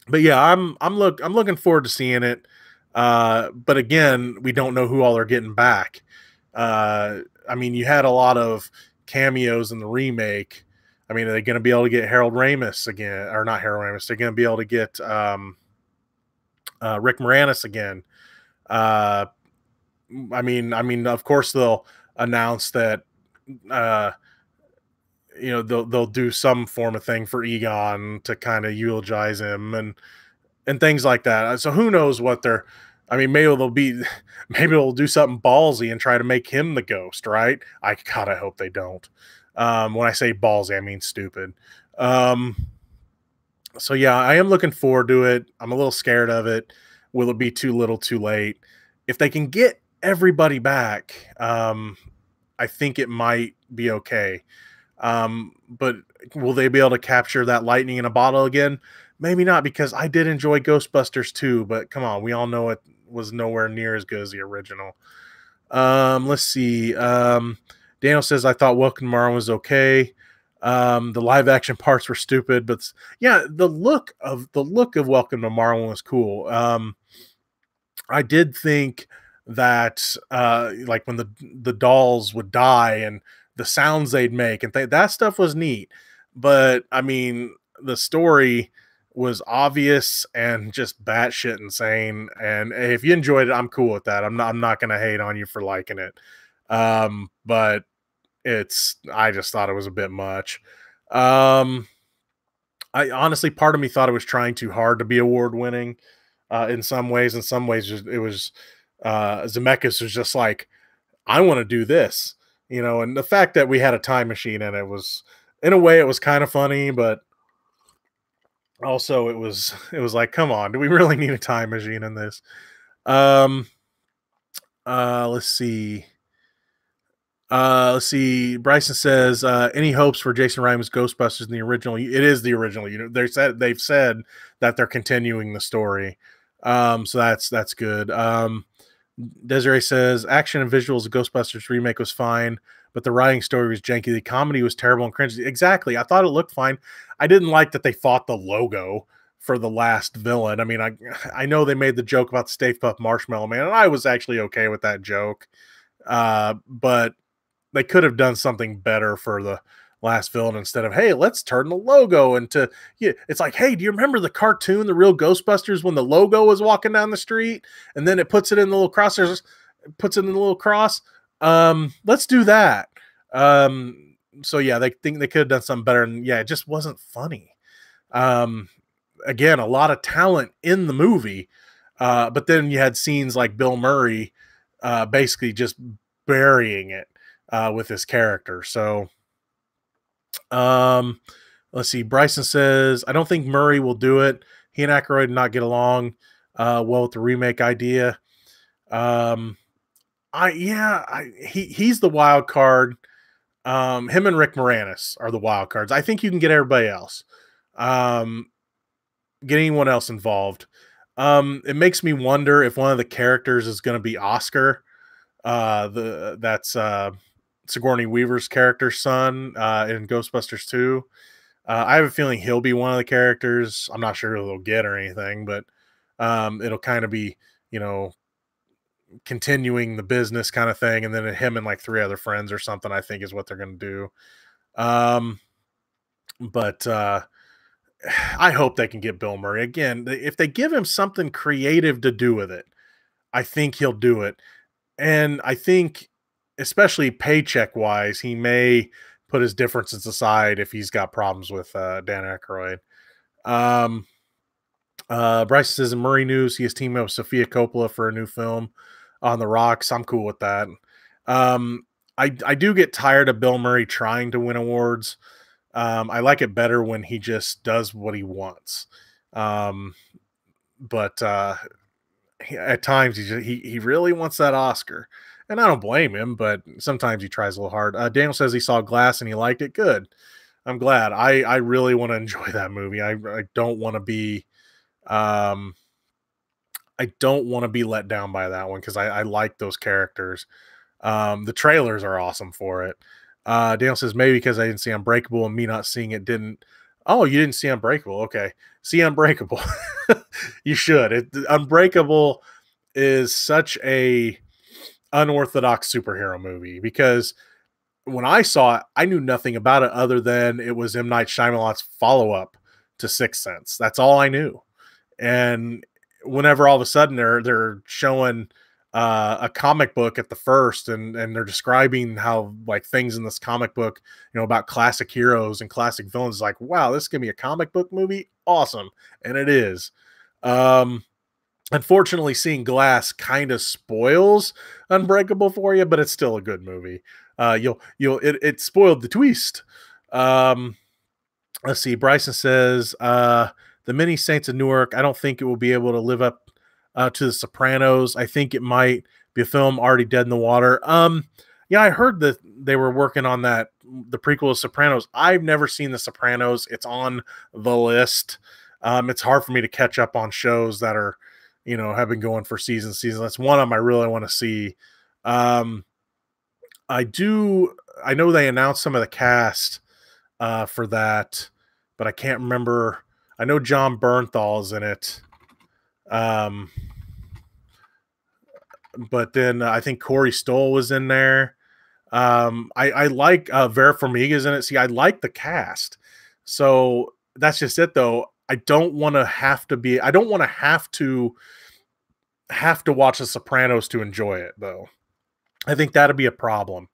Speaker 1: but yeah, I'm looking forward to seeing it. But again, we don't know who all are getting back. I mean, you had a lot of cameos in the remake. I mean, are they going to be able to get Harold Ramis again, or not Harold Ramis? They're going to be able to get Rick Moranis again. Uh, of course they'll announce that uh, they'll do some form of thing for Egon to kind of eulogize him and things like that. So who knows what they're. I mean, maybe they'll do something ballsy and try to make him the ghost, right? I gotta hope they don't. When I say ballsy, I mean stupid. Um, so yeah, I am looking forward to it. I'm a little scared of it. Will it be too little, too late? If they can get everybody back, I think it might be okay. But will they be able to capture that lightning in a bottle again? Maybe not, because I did enjoy Ghostbusters too, but come on, we all know it was nowhere near as good as the original. Let's see. Daniel says, I thought Welcome to Tomorrow was okay. The live action parts were stupid, but yeah, the look of Welcome to Tomorrow was cool. I did think that like when the dolls would die and the sounds they'd make and that stuff was neat. But I mean, the story was obvious and just batshit insane. And if you enjoyed it, I'm cool with that. I'm not gonna hate on you for liking it. But I just thought it was a bit much. Um, I honestly, part of me thought it was trying too hard to be award winning. In some ways, it was Zemeckis was just like, I want to do this, and the fact that we had a time machine in it was, in a way, it was kind of funny, but also it was like, come on, do we really need a time machine in this? Um, let's see. Let's see. Bryson says, any hopes for Jason Reitman's Ghostbusters in the original? It is the original. They've said that they're continuing the story. So that's good. Desiree says, action and visuals of Ghostbusters remake was fine, but the writing story was janky. The comedy was terrible and cringy. Exactly. I thought it looked fine. I didn't like that they fought the logo for the last villain. I mean, I know they made the joke about the Stay Puft Marshmallow Man, and I was actually okay with that joke. But they could have done something better for the last villain instead of, hey, let's turn the logo into, yeah, it's like, hey, do you remember the cartoon, the real Ghostbusters, when the logo was walking down the street and then it puts it in the little puts it in the little cross? Let's do that. So yeah, they think they could have done something better, and yeah, it just wasn't funny. Um, Again, a lot of talent in the movie, but then you had scenes like Bill Murray basically just burying it with his character. So, let's see. Bryson says, I don't think Murray will do it. He and Aykroyd did not get along well with the remake idea. Um, he's the wild card. Him and Rick Moranis are the wild cards. I think you can get everybody else. Get anyone else involved. It makes me wonder if one of the characters is going to be Oscar. That's Sigourney Weaver's character's son in Ghostbusters 2. I have a feeling he'll be one of the characters. I'm not sure who they'll get or anything, but it'll kind of be, continuing the business kind of thing, and then him and like three other friends or something, I think is what they're going to do. But I hope they can get Bill Murray. Again, if they give him something creative to do with it, I think he'll do it. And I think especially paycheck wise, he may put his differences aside if he's got problems with Dan Aykroyd. Bryce says in Murray news, he is teaming up with Sofia Coppola for a new film on the rocks. I'm cool with that. I do get tired of Bill Murray trying to win awards. I like it better when he just does what he wants. But at times he really wants that Oscar, and I don't blame him, but sometimes he tries a little hard. Daniel says he saw Glass and he liked it. Good. I'm glad. I really want to enjoy that movie. I don't want to be I don't want to be let down by that one because I like those characters. The trailers are awesome for it. Daniel says maybe because I didn't see Unbreakable and me not seeing it didn't. Oh, you didn't see Unbreakable? Okay, see Unbreakable. You should. Unbreakable is such a unorthodox superhero movie because when I saw it, I knew nothing about it other than it was M. Night Shyamalan's follow-up to Sixth Sense. That's all I knew. And whenever all of a sudden they're showing a comic book at the first and they're describing how like things in this comic book, about classic heroes and classic villains, like, wow, this is gonna be a comic book movie. Awesome. And it is. Unfortunately, seeing Glass kind of spoils Unbreakable for you, but it's still a good movie. It spoiled the twist. Let's see. Bryson says, the Many Saints of Newark, I don't think it will be able to live up to The Sopranos. I think it might be a film already dead in the water. Yeah, I heard that they were working on that, the prequel of Sopranos. I've never seen The Sopranos. It's on the list. It's hard for me to catch up on shows that are, have been going for seasons. That's one of them I really want to see. I know they announced some of the cast for that, but I can't remember. I know John Bernthal's in it. But then I think Corey Stoll was in there. I like Vera Farmiga's in it. See, I like the cast. So that's just it, though. I don't want to have to watch The Sopranos to enjoy it, though. I think that'd be a problem.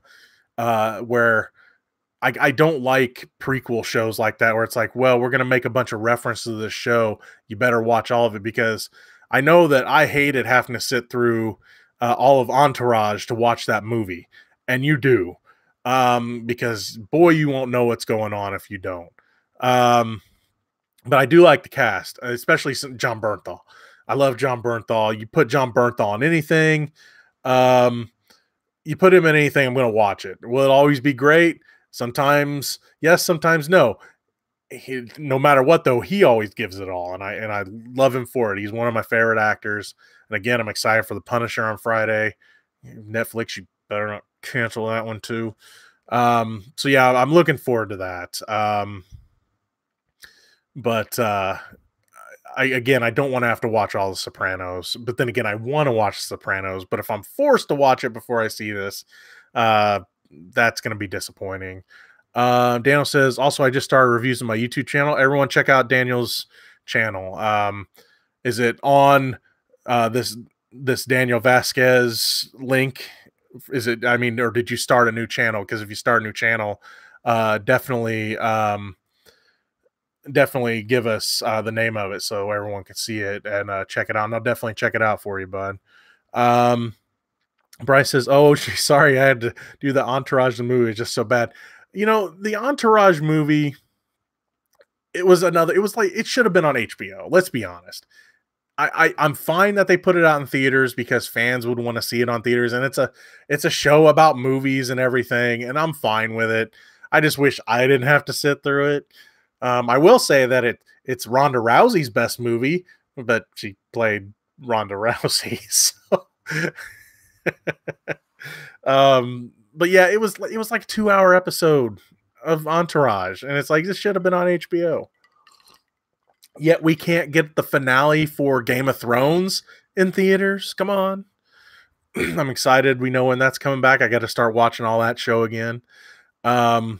Speaker 1: Where I don't like prequel shows like that, where it's like, well, we're going to make a bunch of references to this show. You better watch all of it, because I know that I hated having to sit through all of Entourage to watch that movie. And you do. Because, boy, you won't know what's going on if you don't. But I do like the cast, especially John Bernthal. I love John Bernthal. You put John Bernthal in anything. You put him in anything, I'm going to watch it. Will it always be great? Sometimes yes, sometimes no. No matter what, though, he always gives it all, and I love him for it. He's one of my favorite actors. And again, I'm excited for The Punisher on Friday. Netflix, you better not cancel that one too. So yeah, I'm looking forward to that. But I don't want to have to watch all The Sopranos, but then again, I want to watch The Sopranos. But if I'm forced to watch it before I see this, that's going to be disappointing. Daniel says, also, I just started reviews on my YouTube channel. Everyone check out Daniel's channel. Is it on this Daniel Vasquez link? Is it, or did you start a new channel? Because if you start a new channel, definitely give us the name of it so everyone can see it and check it out. And I'll definitely check it out for you, bud. Bryce says, oh, sorry, I had to do the Entourage the movie. It's just so bad. The Entourage movie, it should have been on HBO. Let's be honest. I'm fine that they put it out in theaters because fans would want to see it on theaters, and it's a show about movies and everything, and I'm fine with it. I just wish I didn't have to sit through it. I will say that it's Ronda Rousey's best movie, but she played Ronda Rousey. So. But yeah, it was like a 2-hour episode of Entourage, and it's like, this should have been on HBO. Yet we can't get the finale for Game of Thrones in theaters. Come on. I'm excited. We know when that's coming back. I got to start watching all that show again. Let's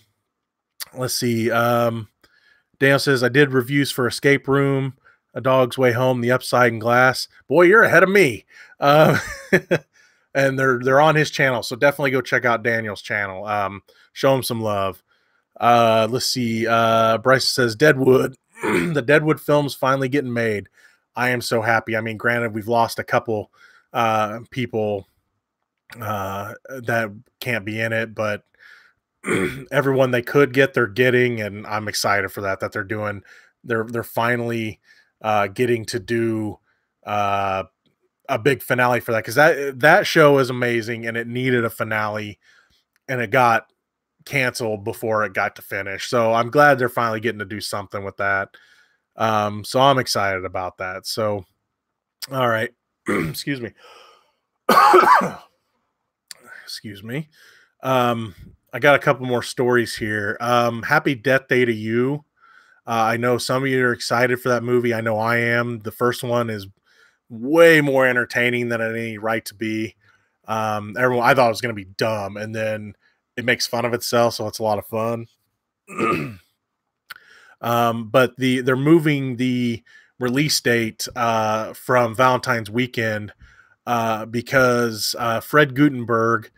Speaker 1: see. Daniel says, I did reviews for Escape Room, A Dog's Way Home, The Upside, and Glass. Boy, you're ahead of me. and they're on his channel. So definitely go check out Daniel's channel. Show him some love. Let's see. Bryce says Deadwood. The Deadwood film's finally getting made. I am so happy. I mean, granted, we've lost a couple people that can't be in it, but everyone they could get, they're getting, and I'm excited for that they're doing. They're finally getting to do a big finale for that, because that show is amazing and it needed a finale, and it got canceled before it got to finish. So I'm glad they're finally getting to do something with that. So I'm excited about that. So, all right. Excuse me. Excuse me. I got a couple more stories here. Happy Death Day to You. I know some of you are excited for that movie. I know I am. The first one is way more entertaining than it had any right to be. Everyone, I thought it was going to be dumb, and then it makes fun of itself, so it's a lot of fun. But they're moving the release date from Valentine's weekend because Fred Gutenberg,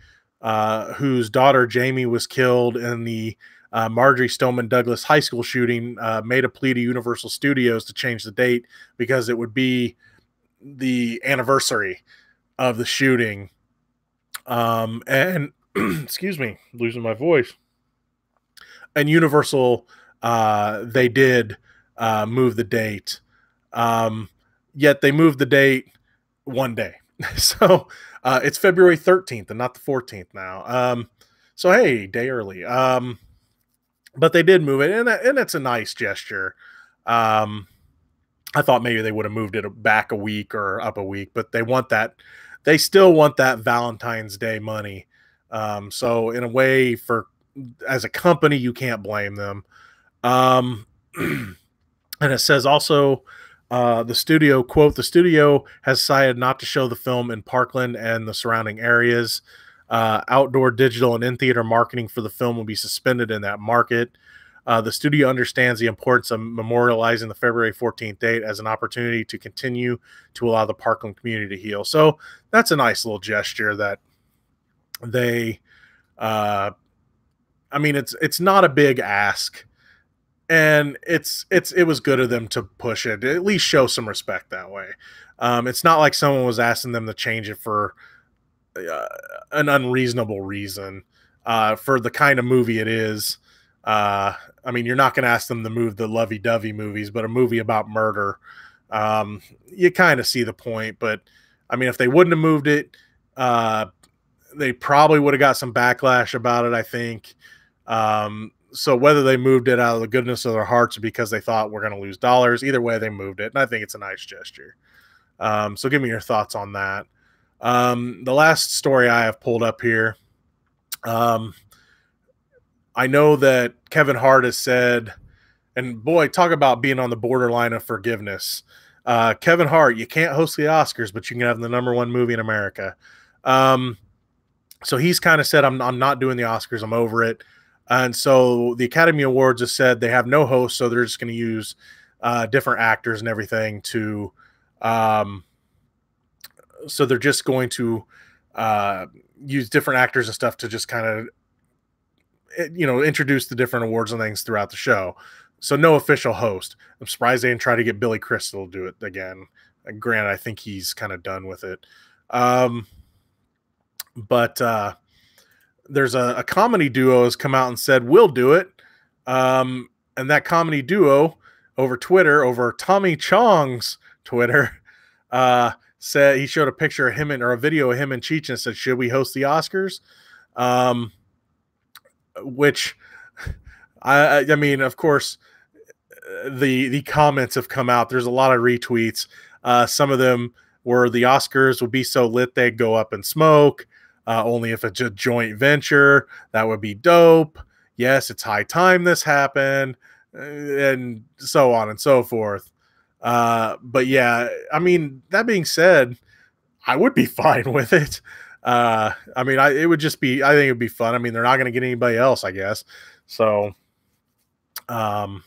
Speaker 1: whose daughter Jamie was killed in the Marjorie Stoneman Douglas High School shooting, made a plea to Universal Studios to change the date because it would be the anniversary of the shooting. And excuse me, losing my voice. And Universal, they did move the date. Yet they moved the date one day. So it's February 13th and not the 14th now. So hey, day early. But they did move it, and it's a nice gesture. I thought maybe they would have moved it back a week or up a week, but they still want that Valentine's Day money. So in a way, as a company, you can't blame them. And it says also, the studio, quote, the studio has decided not to show the film in Parkland and the surrounding areas. Outdoor, digital, and in-theater marketing for the film will be suspended in that market. The studio understands the importance of memorializing the February 14th date as an opportunity to continue to allow the Parkland community to heal. So that's a nice little gesture that they, I mean, it's not a big ask, and it was good of them to push it, at least show some respect that way. It's not like someone was asking them to change it for an unreasonable reason. For the kind of movie it is, I mean, you're not going to ask them to move the lovey-dovey movies, but a movie about murder, you kind of see the point. But I mean, if they wouldn't have moved it, they probably would have got some backlash about it, I think. So whether they moved it out of the goodness of their hearts or because they thought we're going to lose dollars, either way, they moved it. And I think it's a nice gesture. So give me your thoughts on that. The last story I have pulled up here, I know that Kevin Hart has said, and boy, talk about being on the borderline of forgiveness. Kevin Hart, you can't host the Oscars, but you can have the #1 movie in America. So he's kind of said, I'm not doing the Oscars. I'm over it. And so the Academy Awards has said they have no host, so they're just going to use different actors and everything to so they're just going to use different actors and stuff to just kind of, introduce the different awards and things throughout the show. So no official host. I'm surprised they didn't try to get Billy Crystal to do it again. And granted, I think he's kind of done with it. But there's a comedy duo has come out and said, we'll do it. And that comedy duo over Twitter, over Tommy Chong's Twitter, said he showed a picture of him or a video of him and Cheech and said, should we host the Oscars? Which I mean, of course, the comments have come out. There's a lot of retweets. Some of them were the Oscars would be so lit they'd go up in smoke. Only if it's a joint venture, that would be dope. Yes, it's high time this happened, and so on and so forth. But yeah, I mean, that being said, I would be fine with it. I mean, it would just be, I think it'd be fun. I mean, they're not going to get anybody else, I guess. So, but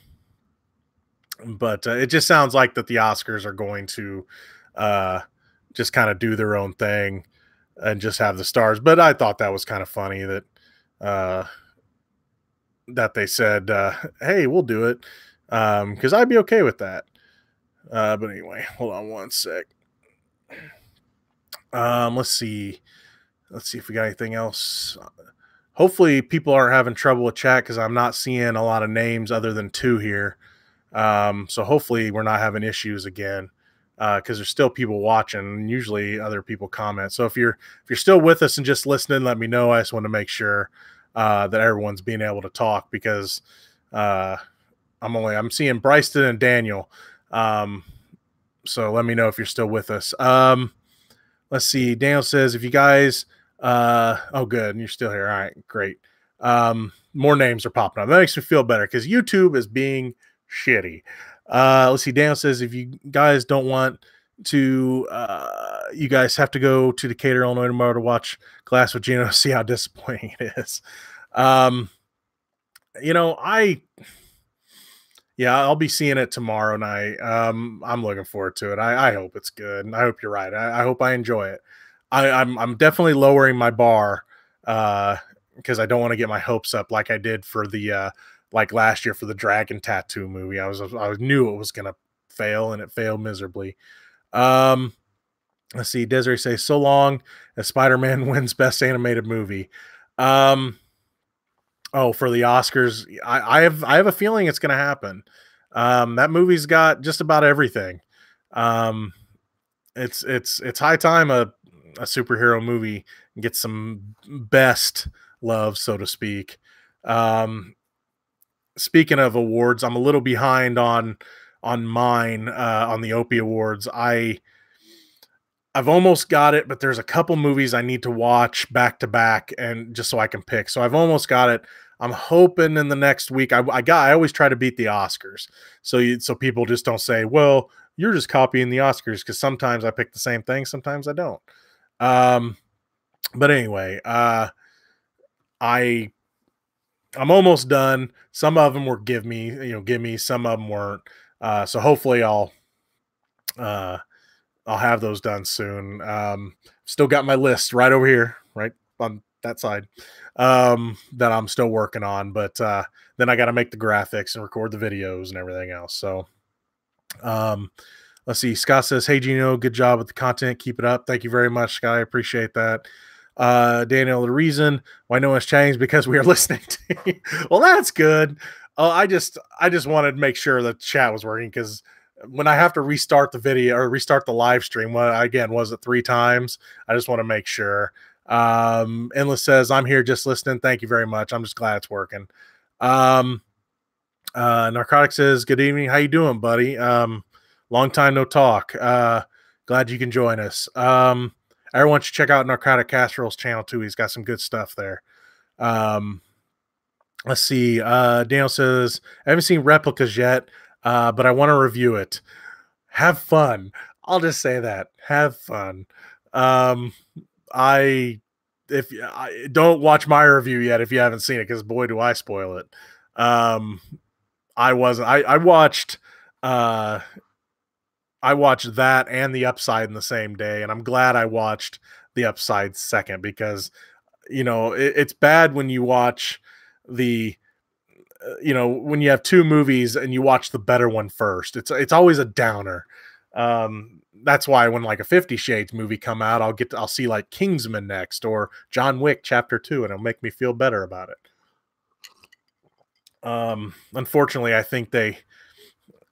Speaker 1: it just sounds like that the Oscars are going to just kind of do their own thing. and just have the stars. But I thought that was kind of funny that uh, that they said, "Hey, we'll do it," because I'd be okay with that. But anyway, hold on one sec. Let's see. Let's see if we got anything else. Hopefully, people aren't having trouble with chat because I'm not seeing a lot of names other than 2 here. So hopefully, we're not having issues again because there's still people watching. And usually, other people comment. So if you're still with us and just listening, let me know. I just want to make sure that everyone's being able to talk because I'm seeing Bryston and Daniel. So let me know if you're still with us. Let's see. Daniel says, if you guys, oh, good. And you're still here. All right, great. More names are popping up. That makes me feel better because YouTube is being shitty. Let's see. Daniel says, if you guys don't want to, you guys have to go to Decatur, Illinois tomorrow to watch Glass with Gino, see how disappointing it is. You know, yeah, I'll be seeing it tomorrow night. I'm looking forward to it. I hope it's good. And I hope you're right. I hope I enjoy it. I'm definitely lowering my bar because I don't want to get my hopes up like I did for the like last year for the Dragon Tattoo movie. I knew it was gonna fail and it failed miserably. Let's see. Desiree says, so long as Spider-Man wins Best Animated Movie. Oh, for the Oscars, I have a feeling it's going to happen. That movie's got just about everything. It's high time a superhero movie gets some best love, so to speak. Speaking of awards, I'm a little behind on mine on the Opie Awards. I've almost got it, but there's a couple movies I need to watch back to back, and just so I can pick. So I've almost got it. I'm hoping in the next week. I always try to beat the Oscars, so people just don't say, "Well, you're just copying the Oscars," because sometimes I pick the same thing, sometimes I don't. But anyway, I'm almost done. Some of them were give me. Some of them weren't. So hopefully I'll have those done soon. Still got my list right over here, right on that side, that I'm still working on. But then I got to make the graphics and record the videos and everything else. So let's see. Scott says, hey, Gino, good job with the content. Keep it up. Thank you very much, Scott. I appreciate that. Daniel, the reason why no one's changed because we are listening to you. Well, that's good. I just wanted to make sure the chat was working because when I have to restart the video or restart the live stream, was it 3 times? I just want to make sure. Endless says, I'm here just listening. Thank you very much. I'm just glad it's working. Narcotic says, good evening. How you doing, buddy? Long time no talk. Glad you can join us. Everyone should check out Narcotic Casserole's channel too. He's got some good stuff there. Let's see. Daniel says, I haven't seen Replicas yet, but I want to review it. Have fun. I'll just say that. Have fun. If don't watch my review yet if you haven't seen it, because boy do I spoil it. I watched that and The Upside in the same day, and I'm glad I watched The Upside second because it's bad when you watch the when you have 2 movies and you watch the better one first. It's always a downer. That's why when like a 50 Shades movie come out, I'll see like Kingsman next or John Wick Chapter 2, and it'll make me feel better about it. Unfortunately, I think for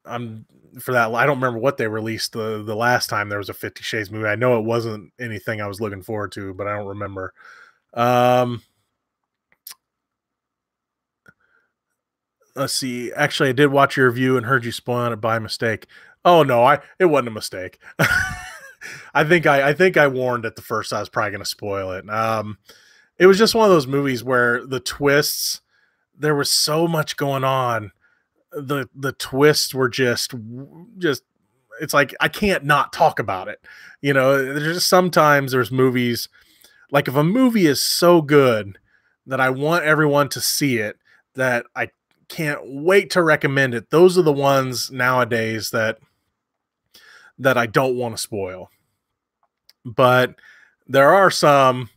Speaker 1: that, I don't remember what they released the last time there was a 50 Shades movie. I know it wasn't anything I was looking forward to, but I don't remember. Let's see. Actually, I did watch your review and heard you spoiling it by mistake. Oh no, it wasn't a mistake. I think I warned it the first I was probably going to spoil it. It was just one of those movies where the twists, there was so much going on. The twists were just it's like I can't not talk about it. There's just sometimes there's movies like if a movie is so good that I want everyone to see it, that I can't wait to recommend it. Those are the ones nowadays that I don't want to spoil. But There are some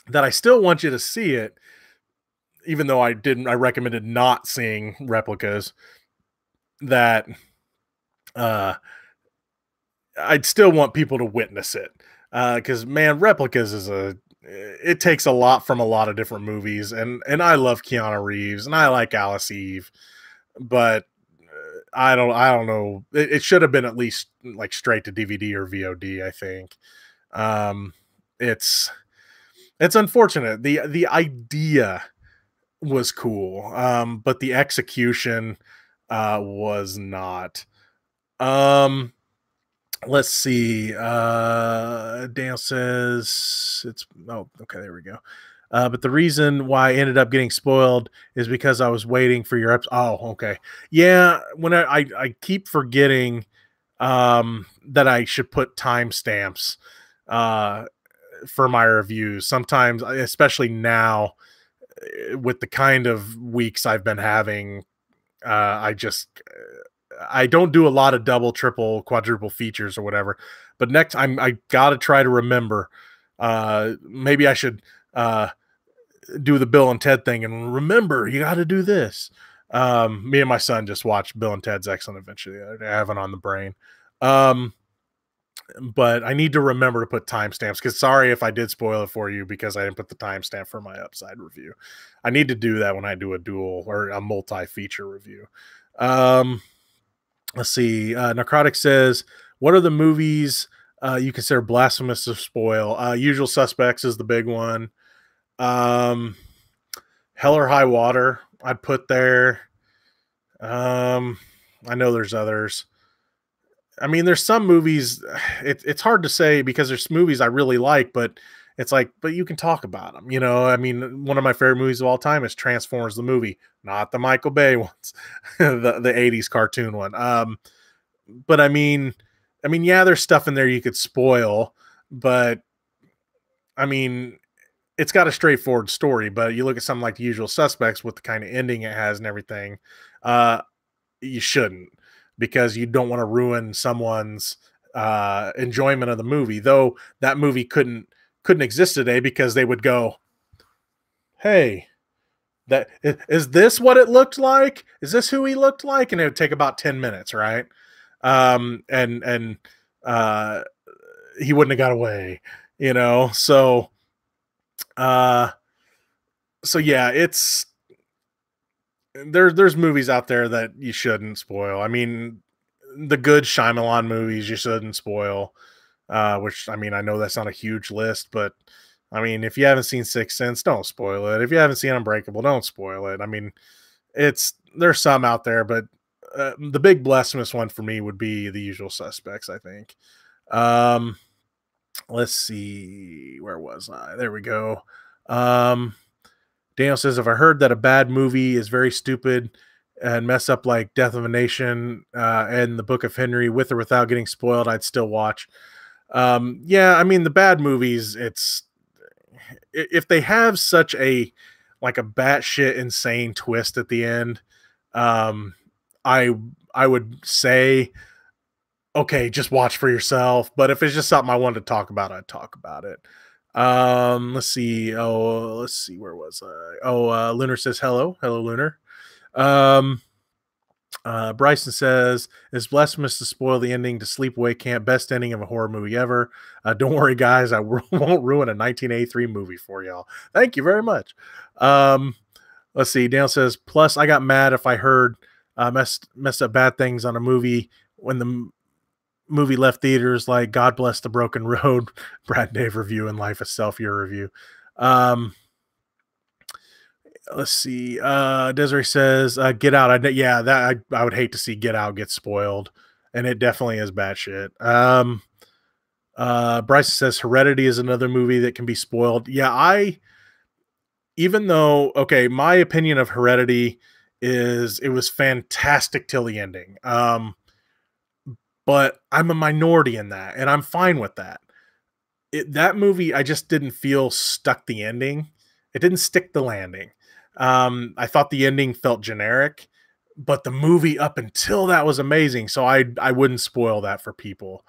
Speaker 1: that I still want you to see it, even though I recommended not seeing replicas, that uh I'd still want people to witness it. Because man, replicas is it takes a lot from a lot of different movies, and I love Keanu Reeves and I like Alice Eve, but I don't know. It should have been at least like straight to DVD or VOD, I think. Um it's it's unfortunate. The idea was cool, but the execution was not. Um let's see. Daniel says it's oh, okay, there we go. But the reason why I ended up getting spoiled is because I was waiting for your oh, okay. Yeah, when I keep forgetting that I should put timestamps uh for my reviews. Sometimes, especially now, with the kind of weeks I've been having, I don't do a lot of double, triple, quadruple features or whatever. But next, I gotta try to remember. Maybe I should do the Bill and Ted thing and remember you got to do this. Me and my son just watched Bill and Ted's Excellent Adventure the other day. I have it on the brain. Um, but I need to remember to put timestamps because sorry if I did spoil it for you because I didn't put the timestamp for my upside review. I need to do that when I do a dual or a multi-feature review. Um, let's see. Necrotic says, what are the movies you consider blasphemous to spoil? Usual Suspects is the big one. Hell or High Water, I'd put there. I know there's others. I mean, there's some movies. It's hard to say because there's movies I really like, but it's like, but you can talk about them. You know, I mean, one of my favorite movies of all time is Transformers the movie, not the Michael Bay ones, the '80s cartoon one. But yeah, there's stuff in there you could spoil, but I mean, it's got a straightforward story. But you look at something like The Usual Suspects with the kind of ending it has and everything, uh, you shouldn't because you don't want to ruin someone's enjoyment of the movie. Though that movie couldn't exist today because they would go, "Hey, that is this what it looked like? Is this who he looked like?" And it would take about 10 minutes, right? And uh, he wouldn't have got away, you know. Uh, so yeah, it's there's movies out there that you shouldn't spoil. I mean, the good Shyamalan movies you shouldn't spoil. Which I mean, I know that's not a huge list, but I mean, if you haven't seen Sixth Sense, don't spoil it. If you haven't seen Unbreakable, don't spoil it. I mean, there's some out there, but the big blasphemous one for me would be The Usual Suspects, I think. Um, let's see, where was I? There we go. Daniel says, if I heard that a bad movie is very stupid and mess up like Death of a Nation and the Book of Henry with or without getting spoiled, I'd still watch. Yeah, I mean, the bad movies, if they have such a like a batshit insane twist at the end, um, I would say, okay, just watch for yourself. But if it's just something I wanted to talk about, I'd talk about it. Let's see. Oh, let's see. Where was I? Oh, Lunar says hello. Hello, Lunar. Bryson says, it's blasphemous to spoil the ending to Sleepaway Camp, best ending of a horror movie ever. Don't worry, guys. I won't ruin a 1983 movie for y'all. Thank you very much. Let's see. Dale says, plus, I got mad if I heard messed up bad things on a movie when the movie left theaters, like God Bless the Broken Road, Brad Dave review, and Life Itself, your review. Let's see. Desiree says, Get Out. I would hate to see Get Out get spoiled, and it definitely is batshit. Bryce says Heredity is another movie that can be spoiled. Yeah, even though, okay, my opinion of Heredity is it was fantastic till the ending. But I'm a minority in that, and I'm fine with that. That movie, I just didn't feel stuck the ending. It didn't stick the landing. I thought the ending felt generic, but the movie up until that was amazing. So I wouldn't spoil that for people.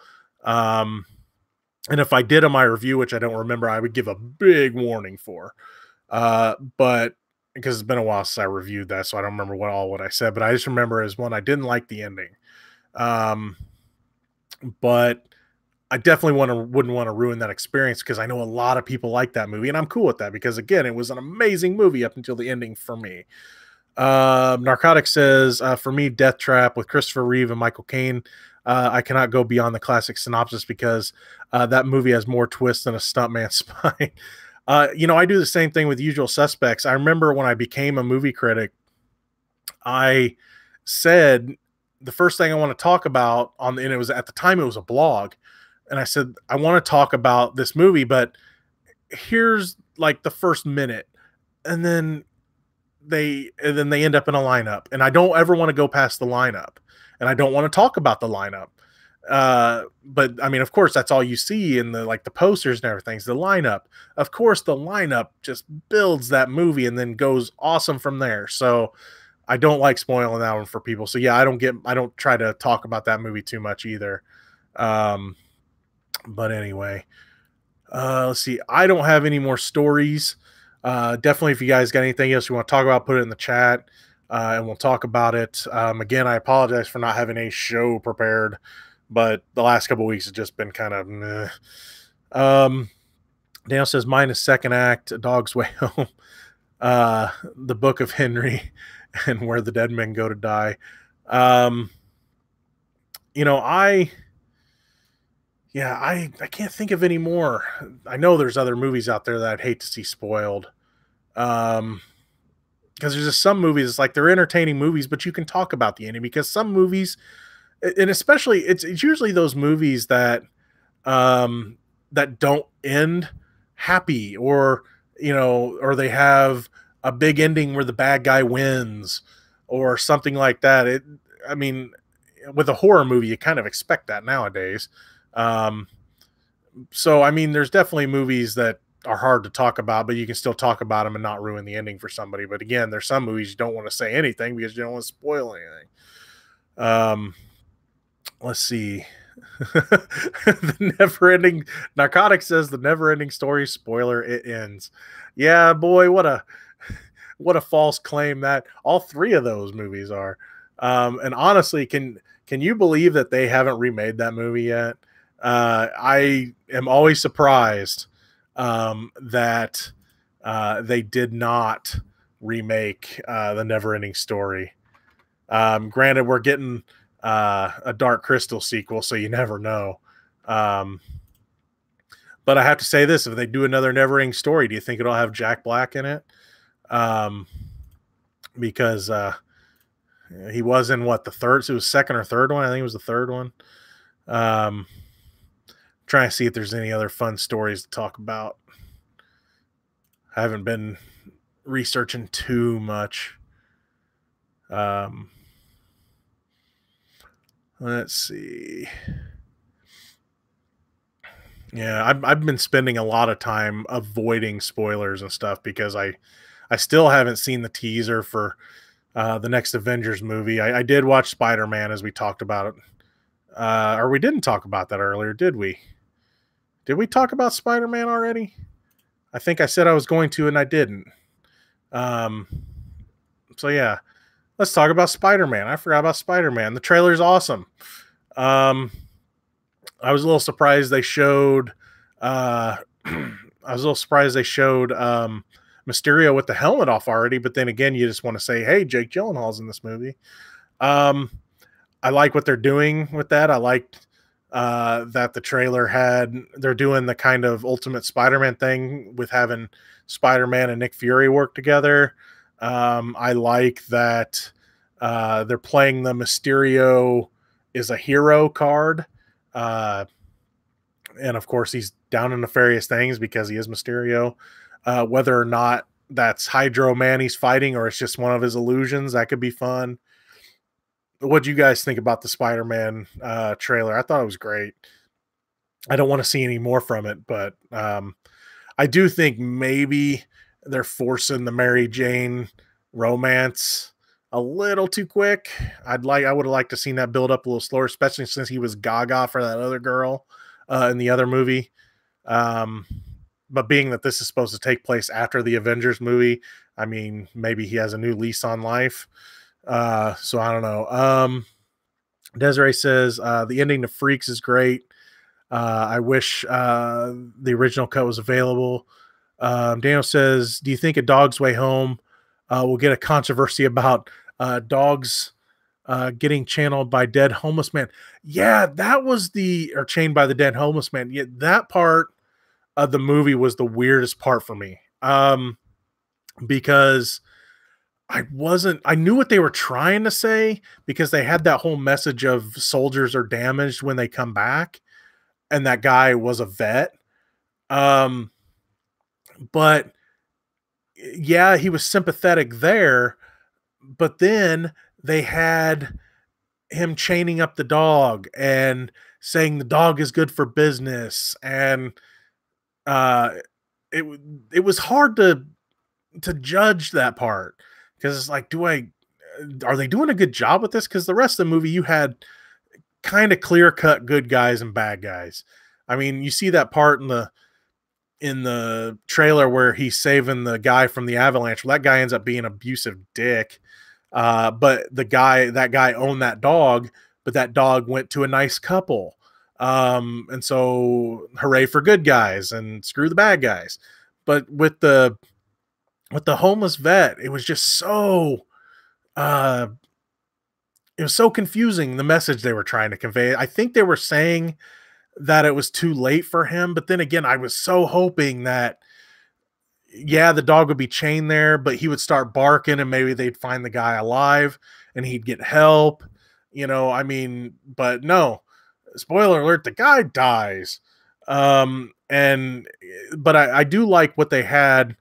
Speaker 1: And if I did on my review, which I don't remember, I would give a big warning for. But because it's been a while since I reviewed that, so I don't remember what I said. But I just remember as one, I didn't like the ending. Um, but I definitely wouldn't want to ruin that experience because I know a lot of people like that movie, and I'm cool with that because again, it was an amazing movie up until the ending for me. Narcotic says, for me, Death Trap with Christopher Reeve and Michael Caine. I cannot go beyond the classic synopsis because that movie has more twists than a stuntman spine. I do the same thing with Usual Suspects. I remember when I became a movie critic, I said the first thing I want to talk about and it was at the time it was a blog, and I said I want to talk about this movie, but here's like the first minute, and then they end up in a lineup, and I don't ever want to go past the lineup, and I don't want to talk about the lineup. But I mean, of course, that's all you see in the posters and everything's the lineup. Of course, the lineup just builds that movie and then goes awesome from there. So I don't like spoiling that one for people. So yeah, I don't try to talk about that movie too much either. Um, but anyway, let's see. I don't have any more stories. Definitely, if you guys got anything else you want to talk about, put it in the chat, and we'll talk about it. Again, I apologize for not having a show prepared, but the last couple of weeks has just been kind of meh. Daniel says mine is second act, A Dog's Way Home, The Book of Henry, and Where the Dead Men Go to Die. I can't think of any more. I know there's other movies out there that I'd hate to see spoiled. Because there's just some movies, it's like they're entertaining movies, but you can talk about the ending because some movies, and especially it's usually those movies that don't end happy, or or they have a big ending where the bad guy wins or something like that. I mean, with a horror movie, you kind of expect that nowadays. So I mean, there's definitely movies that are hard to talk about, but you can still talk about them and not ruin the ending for somebody. But again, there's some movies you don't want to say anything because you don't want to spoil anything. Let's see. The Neverending Narcotic says the Neverending Story spoiler, it ends. Yeah, boy, what a false claim that all three of those movies are. And honestly, can you believe that they haven't remade that movie yet? I am always surprised that they did not remake the Neverending Story. Granted, we're getting a Dark Crystal sequel, so you never know. But I have to say this: if they do another Neverending Story, do you think it'll have Jack Black in it? Because he was in the third? So it was second or third one. I think it was the third one. Trying to see if there's any other fun stories to talk about. I haven't been researching too much. Let's see. Yeah, I've been spending a lot of time avoiding spoilers and stuff because I still haven't seen the teaser for the next Avengers movie. I did watch Spider-Man, as we talked about it. Or we didn't talk about that earlier, did we? Did we talk about Spider-Man already? I think I said I was going to, and I didn't. So yeah, let's talk about Spider-Man. I forgot about Spider-Man. The trailer's awesome. I was a little surprised they showed Mysterio with the helmet off already, but then again, you just want to say, hey, Jake Gyllenhaal's in this movie. I like what they're doing with that. I liked that the trailer they're doing the kind of Ultimate Spider-Man thing with having Spider-Man and Nick Fury work together. I like that they're playing the Mysterio is a hero card. And of course, he's down in nefarious things because he is Mysterio. Whether or not that's Hydro Man he's fighting or it's just one of his illusions, that could be fun. What do you guys think about the Spider-Man trailer? I thought it was great. I don't want to see any more from it, but I do think maybe they're forcing the Mary Jane romance a little too quick. I would have liked to seen that build up a little slower, especially since he was gaga for that other girl in the other movie. Um, but being that this is supposed to take place after the Avengers movie, I mean, maybe he has a new lease on life. So I don't know. Desiree says the ending to Freaks is great. I wish the original cut was available. Daniel says, do you think A Dog's Way Home will get a controversy about dogs getting channeled by dead homeless man? Yeah, that was or chained by the dead homeless man. Yeah, that part of the movie was the weirdest part for me. Because I knew what they were trying to say, because they had that whole message of soldiers are damaged when they come back, and that guy was a vet. But yeah, he was sympathetic there, but then they had him chaining up the dog and saying the dog is good for business, and uh it it was hard to judge that part, because it's like, are they doing a good job with this? Because the rest of the movie, you had kind of clear cut good guys and bad guys. I mean, you see that part in the trailer where he's saving the guy from the avalanche. Well, that guy ends up being an abusive dick. But that guy owned that dog, but that dog went to a nice couple. And so hooray for good guys and screw the bad guys. But with the homeless vet, it was just it was so confusing, the message they were trying to convey. I think they were saying that it was too late for him, but then again, I was so hoping that, yeah, the dog would be chained there, but he would start barking and maybe they'd find the guy alive and he'd get help. I mean, but no. Spoiler alert, the guy dies. But I do like what they had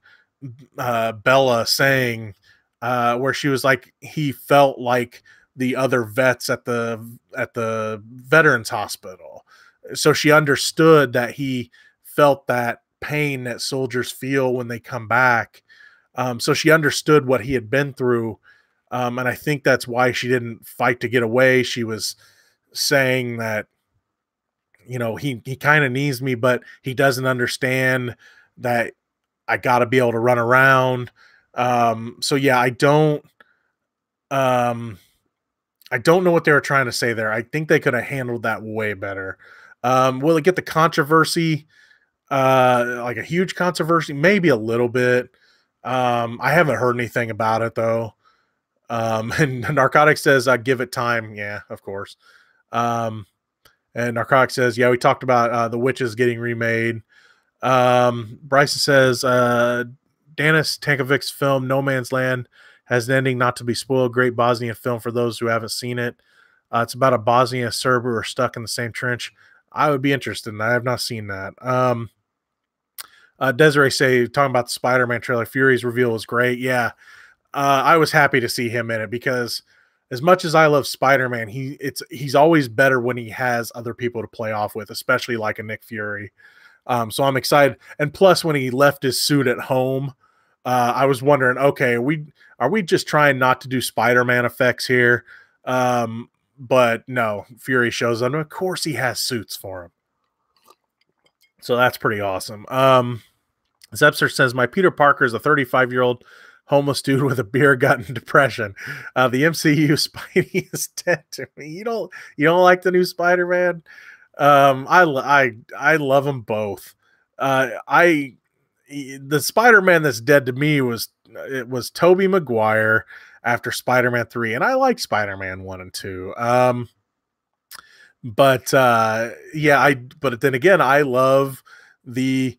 Speaker 1: Bella saying, where she was like, he felt like the other vets at the veterans hospital. So she understood that he felt that pain that soldiers feel when they come back. So she understood what he had been through. And I think that's why she didn't fight to get away. She was saying that, he kind of needs me, but he doesn't understand that I got to be able to run around. So yeah, I don't know what they were trying to say there. I think they could have handled that way better. Will it get the controversy? Like a huge controversy? Maybe a little bit. I haven't heard anything about it though. And Narcotic says, give it time. Yeah, of course. And Narcotic says, yeah, we talked about The Witches getting remade. Bryson says, Danis Tankovic's film No Man's Land has an ending not to be spoiled. Great Bosnian film for those who haven't seen it. It's about a Bosnian Serb who are stuck in the same trench. I would be interested in that. I have not seen that. Desiree talking about the Spider-Man trailer, Fury's reveal was great. Yeah. I was happy to see him in it, because as much as I love Spider-Man, he's always better when he has other people to play off with, especially like a Nick Fury. So I'm excited. And plus, when he left his suit at home, I was wondering, okay, are we just trying not to do Spider-Man effects here? But no, Fury shows up. Of course, he has suits for him. So that's pretty awesome. Zepser says, my Peter Parker is a 35-year-old homeless dude with a beer gut and depression. The MCU Spidey is dead to me. You don't like the new Spider-Man? I love them both. The Spider-Man that's dead to me was Tobey Maguire after Spider-Man 3, and I like Spider-Man 1 and 2. But then again, I love the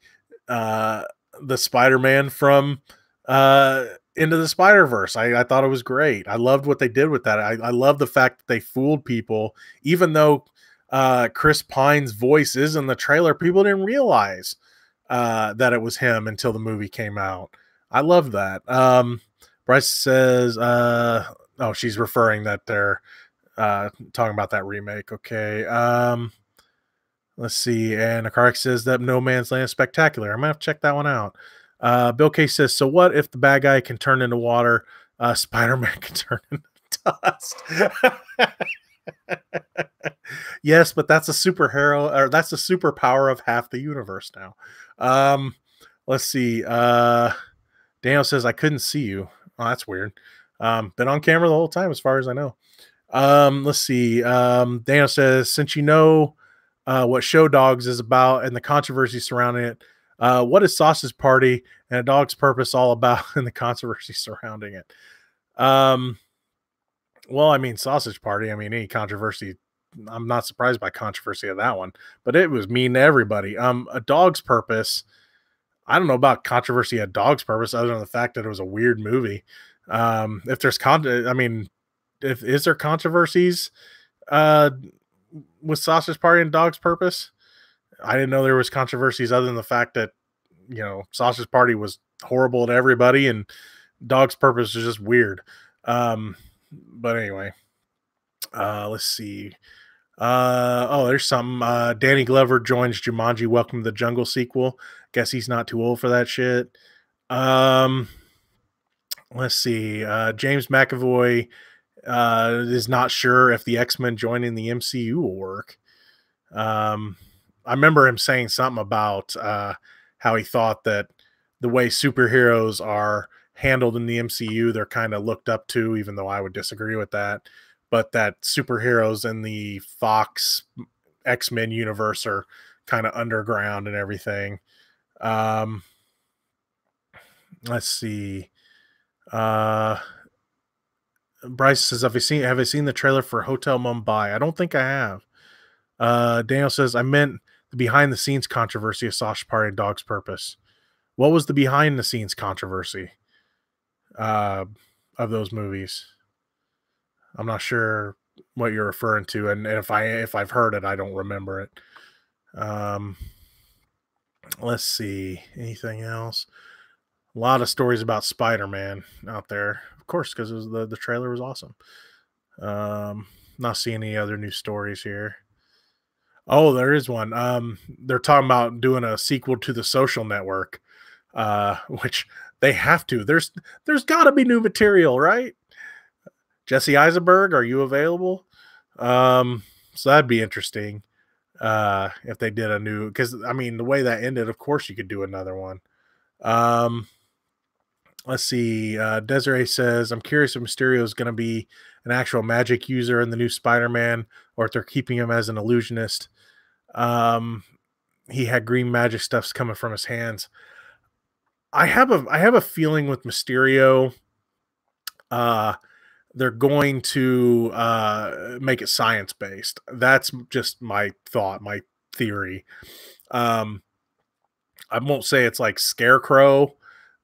Speaker 1: Spider-Man from Into the Spider-Verse. I thought it was great. I loved what they did with that. I love the fact that they fooled people, even though Chris Pine's voice is in the trailer. People didn't realize that it was him until the movie came out. I love that. Bryce says, she's referring that they're talking about that remake. Okay. Let's see. And Akarik says that No Man's Land is spectacular. I'm gonna have to check that one out. Bill K says, so what if the bad guy can turn into water? Spider-Man can turn into dust. Yes, but that's a superhero, or that's a superpower of half the universe now. Um, let's see. Daniel says I couldn't see you. Oh, that's weird. Been on camera the whole time, as far as I know. Let's see. Daniel says, since you know what Show Dogs is about and the controversy surrounding it, what is Sausage Party and a Dog's Purpose all about and the controversy surrounding it? Um, well, I mean, Sausage Party, I mean, any controversy, I'm not surprised by controversy of that one, but it was mean to everybody. A Dog's Purpose, I don't know about controversy at Dog's Purpose, other than the fact that it was a weird movie. If there's I mean, if is there controversies uh with Sausage Party and Dog's Purpose? I didn't know there was controversies other than the fact that, Sausage Party was horrible to everybody and Dog's Purpose is just weird. But anyway, let's see. Oh, there's something. Danny Glover joins Jumanji Welcome to the Jungle sequel. Guess he's not too old for that shit. Um, let's see. James McAvoy is not sure if the X-Men joining the MCU will work. I remember him saying something about how he thought that the way superheroes are handled in the MCU, they're kind of looked up to, even though I would disagree with that. But that superheroes in the Fox X-Men universe are kind of underground and everything. Let's see. Bryce says, have I seen the trailer for Hotel Mumbai? I don't think I have. Daniel says, I meant the behind the scenes controversy of Sausage Party and Dog's Purpose. What was the behind the scenes controversy of those movies? I'm not sure what you're referring to, and if I've heard it, I don't remember it. Let's see, anything else? A lot of stories about Spider-Man out there, of course, because the trailer was awesome. Not seeing any other new stories here. Oh, there is one. They're talking about doing a sequel to The Social Network, which they have to. There's got to be new material, right? Jesse Eisenberg, are you available? So that'd be interesting if they did a new, because I mean the way that ended, of course you could do another one. Let's see. Desiree says, I'm curious if Mysterio is going to be an actual magic user in the new Spider-Man, or if they're keeping him as an illusionist. He had green magic stuffs coming from his hands. I have a feeling with Mysterio, they're going to make it science based. That's just my thought, my theory. I won't say it's like Scarecrow,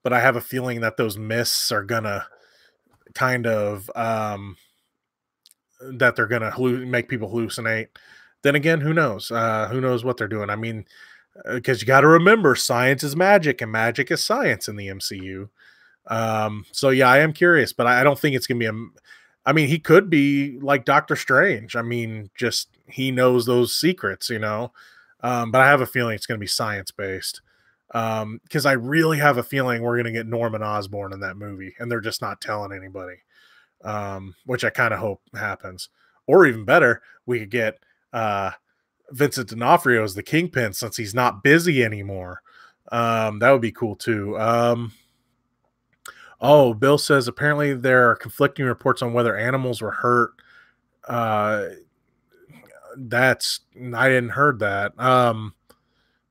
Speaker 1: but I have a feeling that those mists are gonna kind of that they're gonna make people hallucinate. Then again, who knows? Who knows what they're doing? I mean, because you got to remember, science is magic, and magic is science in the MCU. So yeah, I am curious, but I don't think it's gonna be I mean, he could be like Doctor Strange. I mean, just he knows those secrets, But I have a feeling it's gonna be science based. Because I really have a feeling we're gonna get Norman Osborn in that movie, and they're just not telling anybody. Which I kind of hope happens. Or even better, we could get Vincent D'Onofrio as the Kingpin since he's not busy anymore. That would be cool too. Oh, Bill says apparently there are conflicting reports on whether animals were hurt. I didn't heard that.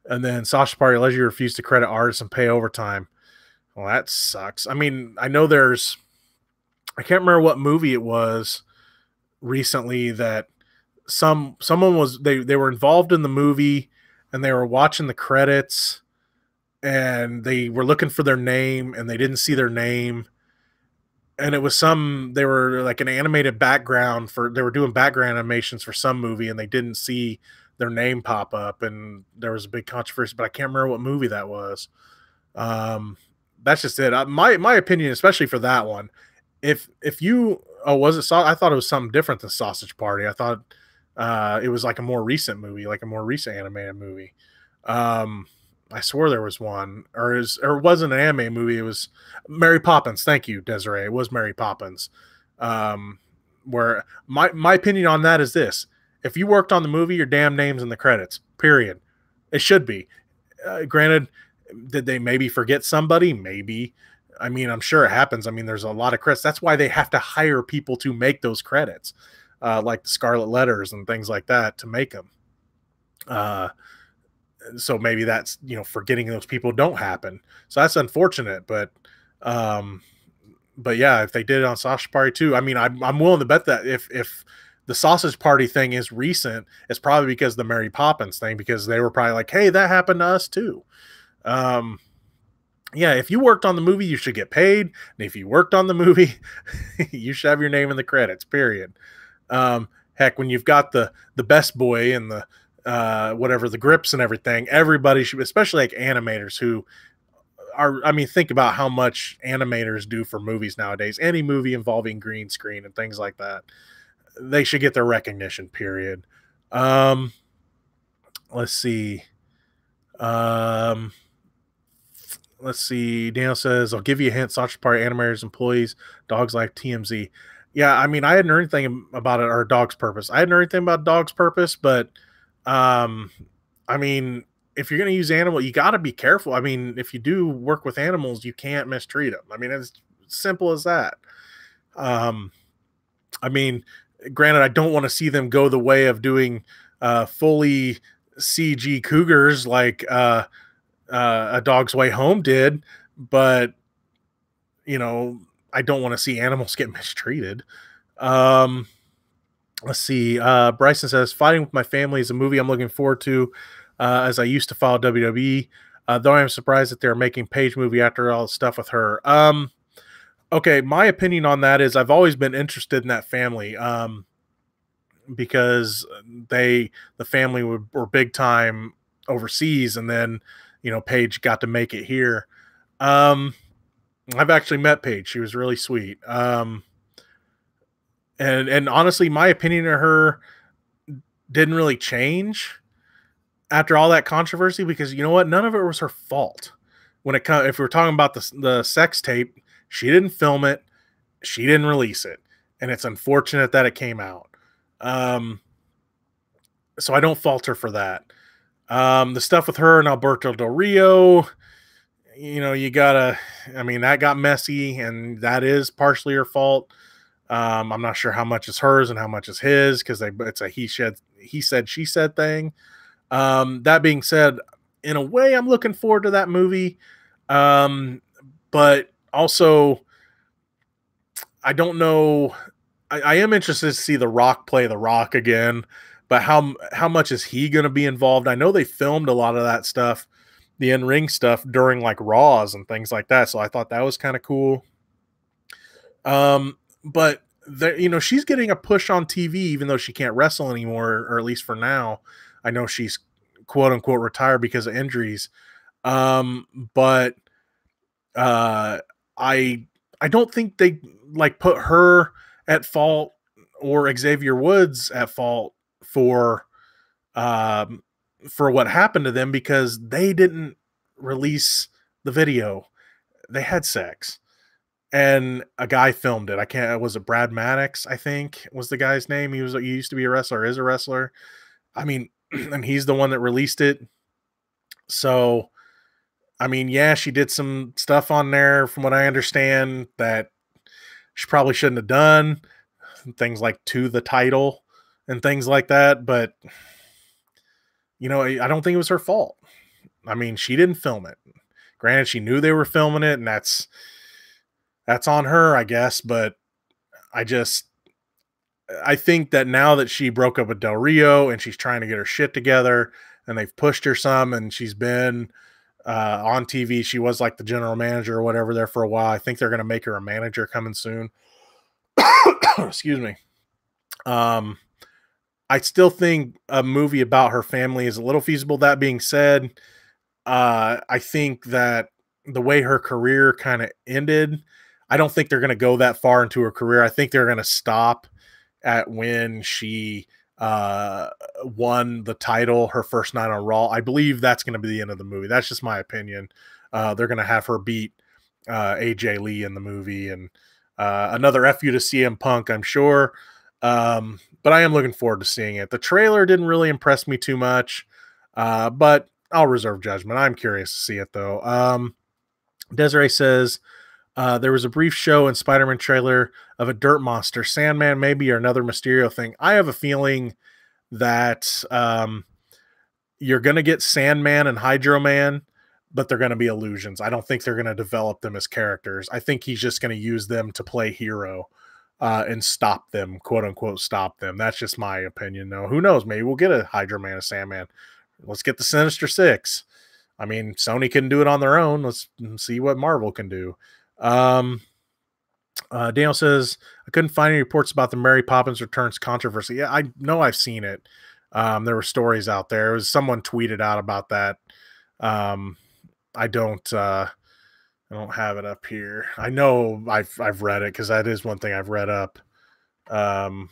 Speaker 1: And then Sasha Party allegedly refused to credit artists and pay overtime. Well, that sucks. I mean, I know I can't remember what movie it was recently that someone was they were involved in the movie and they were watching the credits and they were looking for their name and they didn't see their name, and it was they were like an animated background they were doing background animations for some movie and they didn't see their name pop up, and there was a big controversy, but I can't remember what movie that was. That's just it. My opinion, especially for that one, if you was it I thought it was something different than Sausage Party. I thought it was like a more recent movie, like a more recent animated movie. I swore there was one, or it wasn't an anime movie. It was Mary Poppins. Thank you, Desiree. It was Mary Poppins. Where my opinion on that is this: if you worked on the movie, your damn name's in the credits. Period. It should be. Granted, did they maybe forget somebody? Maybe. I mean, I'm sure it happens. I mean, there's a lot of credits. That's why they have to hire people to make those credits, like the Scarlet Letters and things like that, to make them. So maybe that's, forgetting those people don't happen. So that's unfortunate, um, but yeah, if they did it on Sausage Party too, I mean, I'm willing to bet that if the Sausage Party thing is recent, it's probably because of the Mary Poppins thing, because they were probably like, hey, that happened to us too. Yeah, if you worked on the movie, you should get paid. And if you worked on the movie, you should have your name in the credits, period. Heck, when you've got the best boy and the whatever, the grips and everything, everybody should, especially like animators who are, I mean, think about how much animators do for movies nowadays. Any movie involving green screen and things like that, they should get their recognition, period. Let's see. Let's see. Daniel says, I'll give you a hint. Sausage Party animators, employees, Dog's Life, TMZ. Yeah, I mean, I hadn't heard anything about it, or Dog's Purpose. I hadn't heard anything about Dog's Purpose, but I mean, if you're going to use animal, you got to be careful. I mean, if you do work with animals, you can't mistreat them. I mean, it's simple as that. I mean, granted, I don't want to see them go the way of doing fully CG cougars like A Dog's Way Home did, but I don't want to see animals get mistreated. Let's see. Bryson says, Fighting with My Family is a movie I'm looking forward to, as I used to follow WWE, though I'm surprised that they're making Paige movie after all the stuff with her. Okay, my opinion on that is I've always been interested in that family, because the family were big time overseas, and then Paige got to make it here. I've actually met Paige. She was really sweet. And honestly, my opinion of her didn't really change after all that controversy, because you know what? None of it was her fault. When it comes, if we're talking about the sex tape, she didn't film it, she didn't release it, and it's unfortunate that it came out. So I don't fault her for that. The stuff with her and Alberto Del Rio, I mean, that got messy, and that is partially her fault. I'm not sure how much is hers and how much is his, because it's a he said, she said thing. That being said, in a way, I'm looking forward to that movie. But also, I don't know. I am interested to see The Rock play The Rock again, but how much is he going to be involved? I know they filmed a lot of that stuff, the in-ring stuff, during like Raws and things like that. So I thought that was kind of cool. But she's getting a push on TV, even though she can't wrestle anymore, or at least for now. I know she's quote unquote retired because of injuries. But I don't think they like put her at fault or Xavier Woods at fault for what happened to them, because they didn't release the video. They had sex, and a guy filmed it. Was it Brad Maddox? I think was the guy's name. He used to be a wrestler, is a wrestler. I mean, and he's the one that released it. So, I mean, yeah, she did some stuff on there, from what I understand, that she probably shouldn't have done. Things like To the Title and things like that. But, I don't think it was her fault. I mean, she didn't film it. Granted, she knew they were filming it, and that's on her, I guess. But I think that now that she broke up with Del Rio and she's trying to get her shit together, and they've pushed her some, and she's been on TV. She was like the general manager or whatever there for a while. I think they're going to make her a manager coming soon. Excuse me. I still think a movie about her family is a little feasible. That being said, I think that the way her career kind of ended, I don't think they're going to go that far into her career. I think they're going to stop at when she won the title her first night on Raw. I believe that's going to be the end of the movie. That's just my opinion. They're going to have her beat AJ Lee in the movie, and Another FU to CM Punk, I'm sure. But I am looking forward to seeing it. The trailer didn't really impress me too much, but I'll reserve judgment. I'm curious to see it, though. Desiree says, there was a brief show in Spider-Man trailer of a dirt monster, Sandman maybe, or another Mysterio thing. I have a feeling that you're going to get Sandman and Hydro Man, but they're going to be illusions. I don't think they're going to develop them as characters. I think he's just going to use them to play hero and stop them, quote unquote, stop them. That's just my opinion. No, who knows? Maybe we'll get a Hydro Man, a Sandman. Let's get the Sinister Six. I mean, Sony couldn't do it on their own. Let's see what Marvel can do. Daniel says, I couldn't find any reports about the Mary Poppins Returns controversy. Yeah, I know I've seen it. There were stories out there. It was someone tweeted out about that. I don't have it up here. I know I've read it because that is one thing I've read up on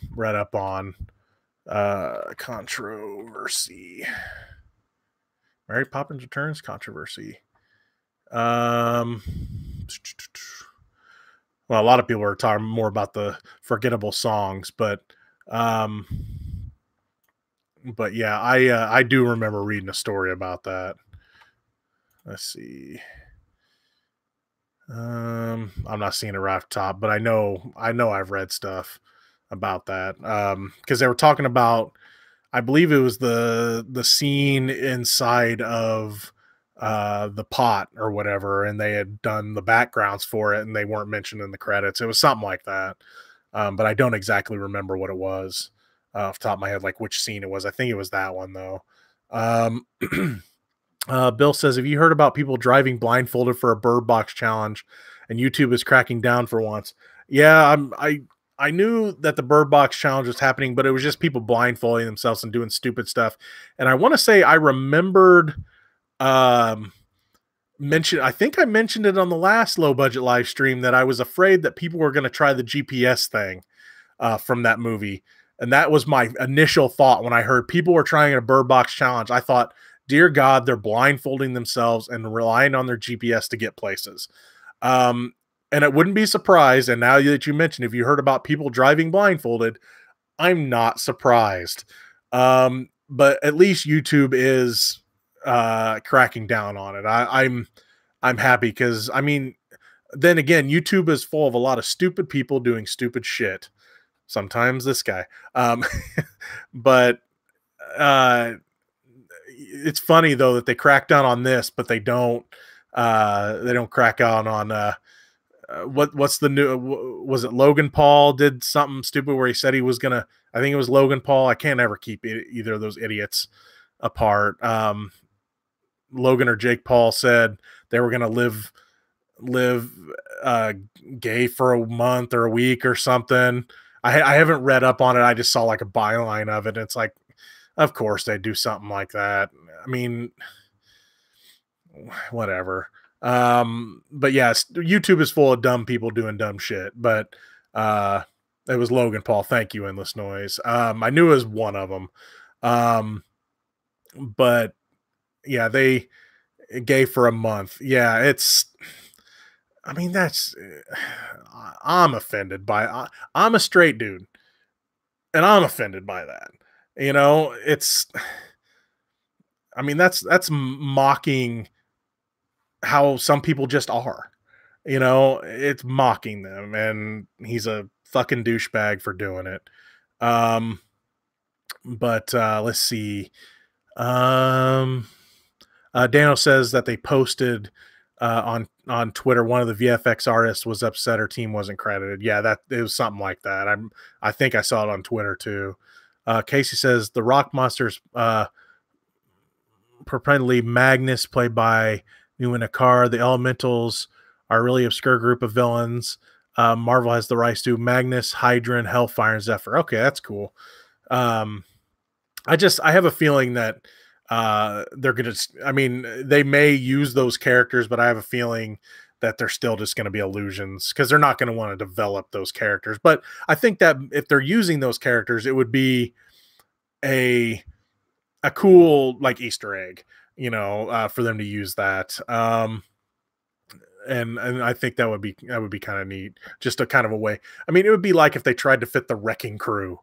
Speaker 1: controversy. Mary Poppins Returns controversy. Well, a lot of people are talking more about the forgettable songs, but yeah, I do remember reading a story about that. Let's see. I'm not seeing it right off the top, but I know I've read stuff about that. Because they were talking about, I believe it was the scene inside of the pot or whatever, and they had done the backgrounds for it and they weren't mentioned in the credits. It was something like that. But I don't exactly remember what it was off the top of my head, like which scene it was. I think it was that one though. Bill says, have you heard about people driving blindfolded for a Bird Box challenge and YouTube is cracking down for once? Yeah, I knew that the Bird Box challenge was happening, but it was just people blindfolding themselves and doing stupid stuff. And I want to say I remembered I think I mentioned it on the last Low Budget live stream that I was afraid that people were going to try the GPS thing from that movie. And that was my initial thought when I heard people were trying a Bird Box challenge. I thought, dear God, they're blindfolding themselves and relying on their GPS to get places. And it wouldn't be surprised. And now that you mentioned, if you heard about people driving blindfolded, I'm not surprised. But at least YouTube is cracking down on it. I'm happy because, I mean, then again, YouTube is full of a lot of stupid people doing stupid shit. Sometimes this guy. But it's funny though that they crack down on this, but they don't crack down on what's the new, was it Logan Paul did something stupid where he said he was gonna, I think it was Logan Paul. I can't ever keep either of those idiots apart. Logan or Jake Paul said they were gonna live gay for a month or a week or something. I haven't read up on it. I just saw like a byline of it. And it's like, of course they do something like that. I mean, whatever. But yes, YouTube is full of dumb people doing dumb shit. But it was Logan Paul. Thank you, Endless Noise. I knew it was one of them. But yeah, they gay for a month. Yeah, it's, I mean, that's, I'm offended by, I'm a straight dude and I'm offended by that. You know, it's, I mean, that's mocking how some people just are, you know, it's mocking them, and he's a fucking douchebag for doing it. But let's see. Daniel says that they posted on Twitter, one of the VFX artists was upset her team wasn't credited. Yeah, that it was something like that. I think I saw it on Twitter too. Casey says the Rock Monsters perpetually Magnus, played by Newman Akar. The Elementals are a really obscure group of villains. Marvel has the rights to Magnus, Hydra, Hellfire, and Zephyr. Okay, that's cool. I have a feeling that they're gonna, I mean, they may use those characters, but I have a feeling that they're still just going to be illusions because they're not going to want to develop those characters. But I think that if they're using those characters, it would be a cool like Easter egg, you know, for them to use that. and I think that would be kind of neat. Just a kind of a way. I mean, it would be like if they tried to fit the Wrecking Crew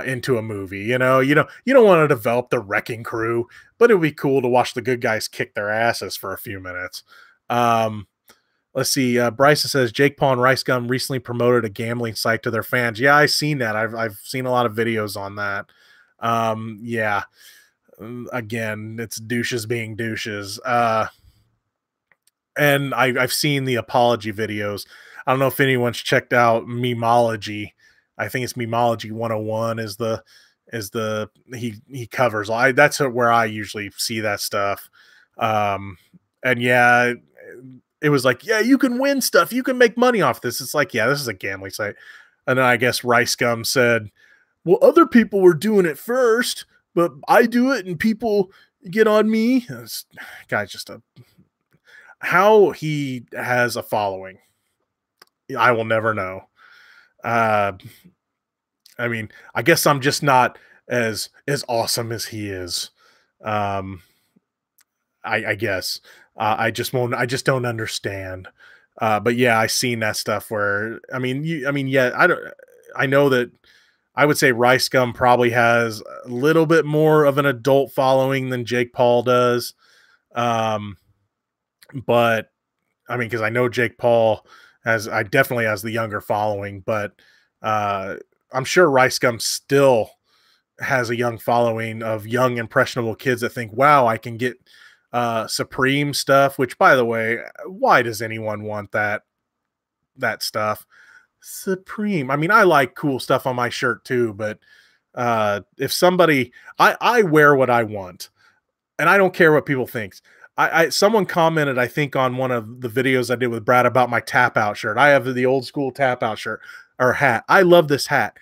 Speaker 1: into a movie. You don't want to develop the Wrecking Crew, but it would be cool to watch the good guys kick their asses for a few minutes. Um, let's see. Bryson says Jake Paul and Rice Gum recently promoted a gambling site to their fans. Yeah, I've seen that. I've seen a lot of videos on that. Yeah. Again, it's douches being douches. And I've seen the apology videos. I don't know if anyone's checked out Memology. I think it's Memology 101 is the he covers. That's where I usually see that stuff. And yeah, it was like, yeah, you can win stuff. You can make money off this. It's like, yeah, this is a gambling site. And then I guess Rice Gum said, well, other people were doing it first, but I do it and people get on me. This guy's just how he has a following. I will never know. I mean, I guess I'm just not as awesome as he is. I guess I just won't. I just don't understand. But yeah, I seen that stuff where yeah, I know that I would say Rice Gum probably has a little bit more of an adult following than Jake Paul does. But I mean, because I know Jake Paul definitely has the younger following, but I'm sure Rice Gum still has a young following of young impressionable kids that think, wow, I can get Supreme stuff, which by the way, why does anyone want that stuff? Supreme. I mean, I like cool stuff on my shirt too, but if somebody, I wear what I want and I don't care what people think. Someone commented, I think, on one of the videos I did with Brad about my tap out shirt. I have the old school tap out shirt or hat. I love this hat.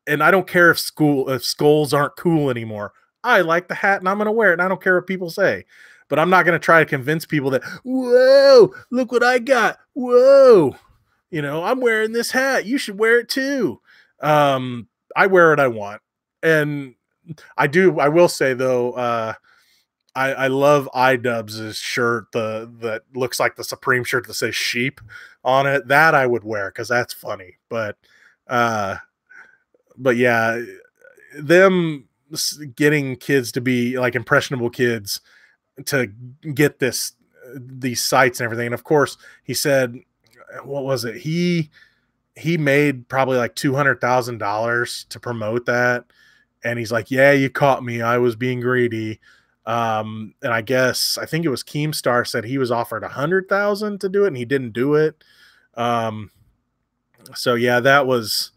Speaker 1: And I don't care if skulls aren't cool anymore. I like the hat and I'm going to wear it and I don't care what people say. But I'm not going to try to convince people that, whoa, look what I got. Whoa. I'm wearing this hat. You should wear it too. I wear what I want. And I will say though, I love iDubbbz's shirt, that looks like the Supreme shirt that says sheep on it. That I would wear because that's funny. But yeah, them getting kids to be like impressionable kids to get these sites and everything. And of course, he said, what was it? He made probably like $200,000 to promote that. And he's like, yeah, you caught me. I was being greedy. And I think it was Keemstar said he was offered 100,000 to do it and he didn't do it. So yeah, that was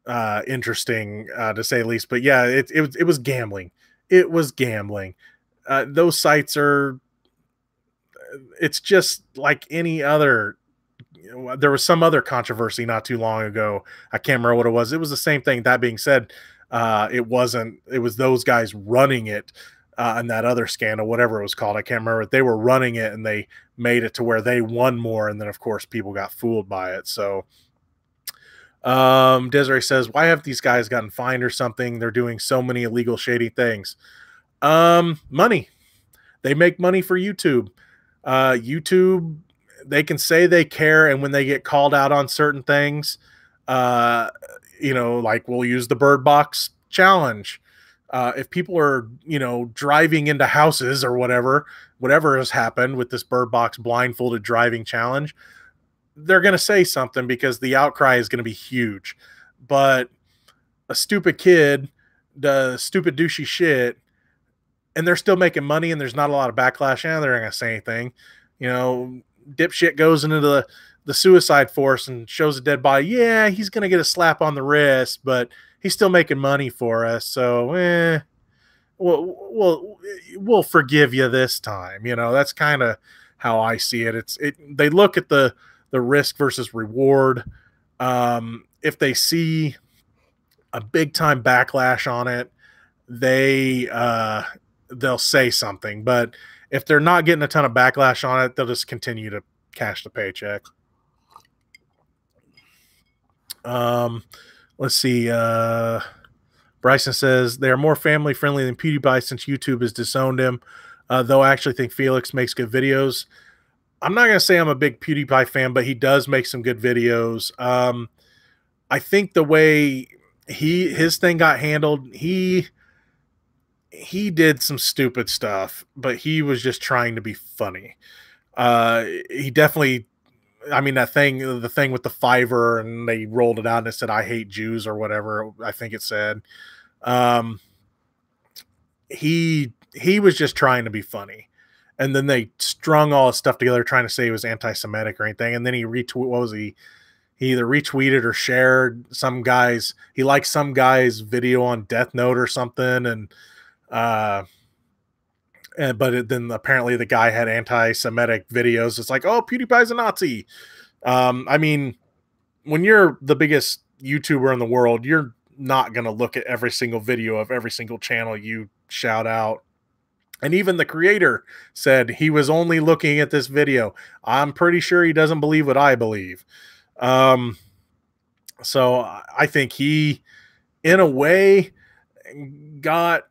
Speaker 1: interesting to say the least. But yeah, it was gambling. It was gambling. Those sites it's just like any other. There was some other controversy not too long ago. I can't remember what it was. It was the same thing. That being said, it was those guys running it. And that other scandal, whatever it was called, I can't remember. They were running it and they made it to where they won more. And then of course people got fooled by it. So Desiree says, why have these guys gotten fined or something? They're doing so many illegal, shady things. Money. They make money for YouTube. YouTube, they can say they care. And when they get called out on certain things, like we'll use the Bird Box challenge. If people are, driving into houses or whatever has happened with this Bird Box blindfolded driving challenge, they're going to say something because the outcry is going to be huge. But a stupid kid does stupid douchey shit and they're still making money and there's not a lot of backlash, and they're not going to say anything. Dipshit goes into the suicide force and shows a dead body. Yeah, he's going to get a slap on the wrist, but he's still making money for us. So, we'll forgive you this time. That's kind of how I see it. They look at the risk versus reward. If they see a big time backlash on it, they'll say something. But if they're not getting a ton of backlash on it, they'll just continue to cash the paycheck. Let's see. Bryson says they are more family friendly than PewDiePie since YouTube has disowned him. Though I actually think Felix makes good videos. I'm not gonna say I'm a big PewDiePie fan, but he does make some good videos. I think the way his thing got handled, he did some stupid stuff, but he was just trying to be funny. He definitely, I mean, the thing with the Fiverr, and they rolled it out and it said, "I hate Jews" or whatever. I think it said. Um, he was just trying to be funny, and then they strung all his stuff together trying to say he was anti-Semitic or anything. And then he retweet. What was he? He either retweeted or shared some guy's. He liked some guy's video on Death Note or something, uh, then apparently the guy had anti-Semitic videos. It's like, oh, PewDiePie's a Nazi. I mean, when you're the biggest YouTuber in the world, you're not going to look at every single video of every single channel you shout out. And even the creator said he was only looking at this video. I'm pretty sure he doesn't believe what I believe. Um, so I think he, in a way, got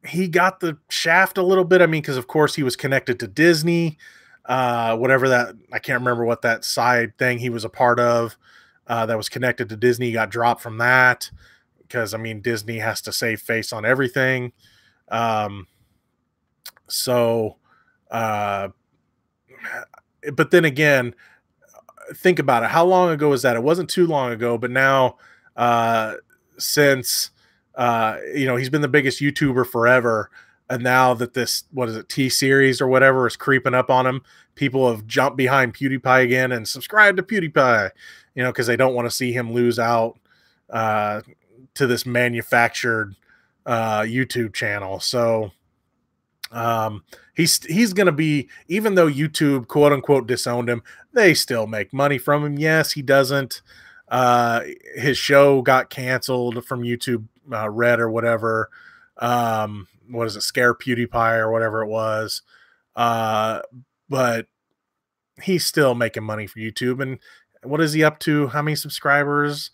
Speaker 1: the shaft a little bit. I mean, because of course he was connected to Disney, whatever that, I can't remember what that side thing he was a part of, that was connected to Disney. He got dropped from that because, I mean, Disney has to save face on everything. Um, so, uh, but then again, think about it. How long ago was that? It wasn't too long ago, but now, since, he's been the biggest YouTuber forever. And now that this, what is it, T series or whatever is creeping up on him, people have jumped behind PewDiePie again and subscribed to PewDiePie, because they don't want to see him lose out, to this manufactured, YouTube channel. So, he's going to be, even though YouTube quote unquote disowned him, they still make money from him. Yes, he doesn't. His show got canceled from YouTube, Red or whatever. What is it? Scare PewDiePie or whatever it was. But he's still making money for YouTube. And what is he up to? How many subscribers?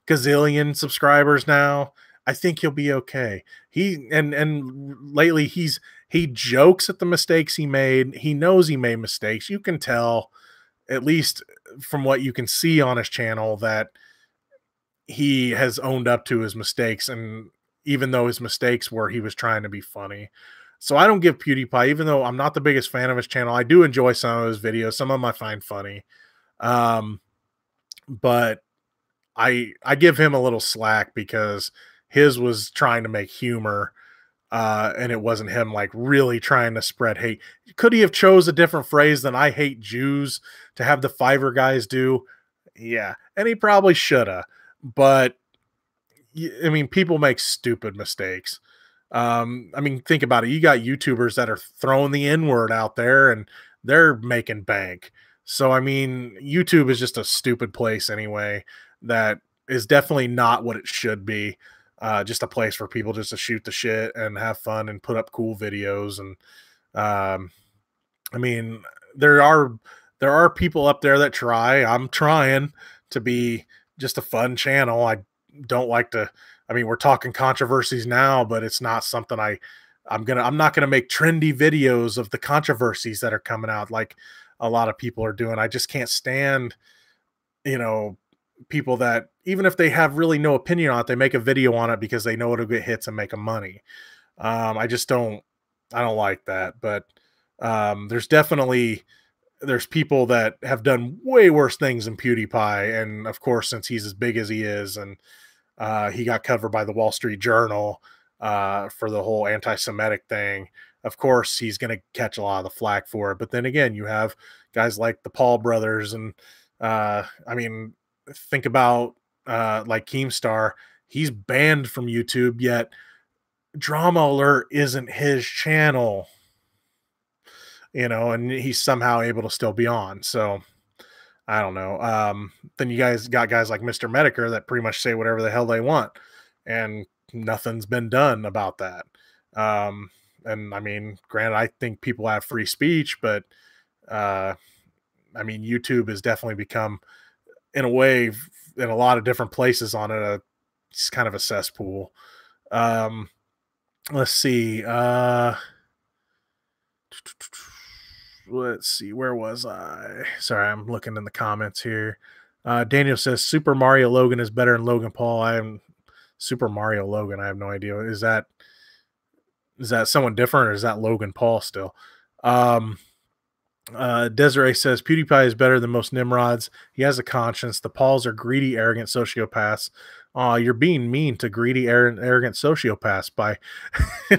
Speaker 1: Gazillion subscribers now. I think he'll be okay. And lately he jokes at the mistakes he made. He knows he made mistakes. You can tell, at least from what you can see on his channel, that he has owned up to his mistakes. And even though his mistakes were, he was trying to be funny. So I don't give PewDiePie, even though I'm not the biggest fan of his channel, I do enjoy some of his videos. Some of them I find funny. But I give him a little slack because his was trying to make humor, and it wasn't him like really trying to spread hate. Could he have chose a different phrase than "I hate Jews" to have the Fiverr guys do? Yeah, and he probably should have. But I mean, people make stupid mistakes. I mean, think about it. You got YouTubers that are throwing the N word out there, and they're making bank. So I mean, YouTube is just a stupid place anyway. That is definitely not what it should be. Just a place for people just to shoot the shit and have fun and put up cool videos. And I mean, there are people up there that try. I'm trying to be just a fun channel. I don't like to. I mean, we're talking controversies now, but it's not something I'm not gonna make trendy videos of the controversies that are coming out like a lot of people are doing. I just can't stand, you know, people that, even if they have really no opinion on it, they make a video on it because they know it'll get hits and make them money. I just don't, I don't like that. But there's people that have done way worse things than PewDiePie. And of course, since he's as big as he is, and he got covered by the Wall Street Journal, for the whole anti-Semitic thing, of course he's going to catch a lot of the flack for it. But then again, you have guys like the Paul brothers, and I mean, think about, like Keemstar. He's banned from YouTube, yet Drama Alert isn't his channel, and he's somehow able to still be on. So I don't know. Then you guys got guys like Mr. Medicare that pretty much say whatever the hell they want, and nothing's been done about that. And I mean, granted, I think people have free speech, but I mean, YouTube has definitely become, in a way, in a lot of different places on it, it's kind of a cesspool. Let's see. let's see, where was I? Sorry, I'm looking in the comments here. Daniel says Super Mario Logan is better than Logan Paul. I am Super Mario Logan. I have no idea. Is that someone different, or is that Logan Paul still? Um, Desiree says PewDiePie is better than most Nimrods. He has a conscience. The Pauls are greedy, arrogant sociopaths. You're being mean to greedy, arrogant sociopaths by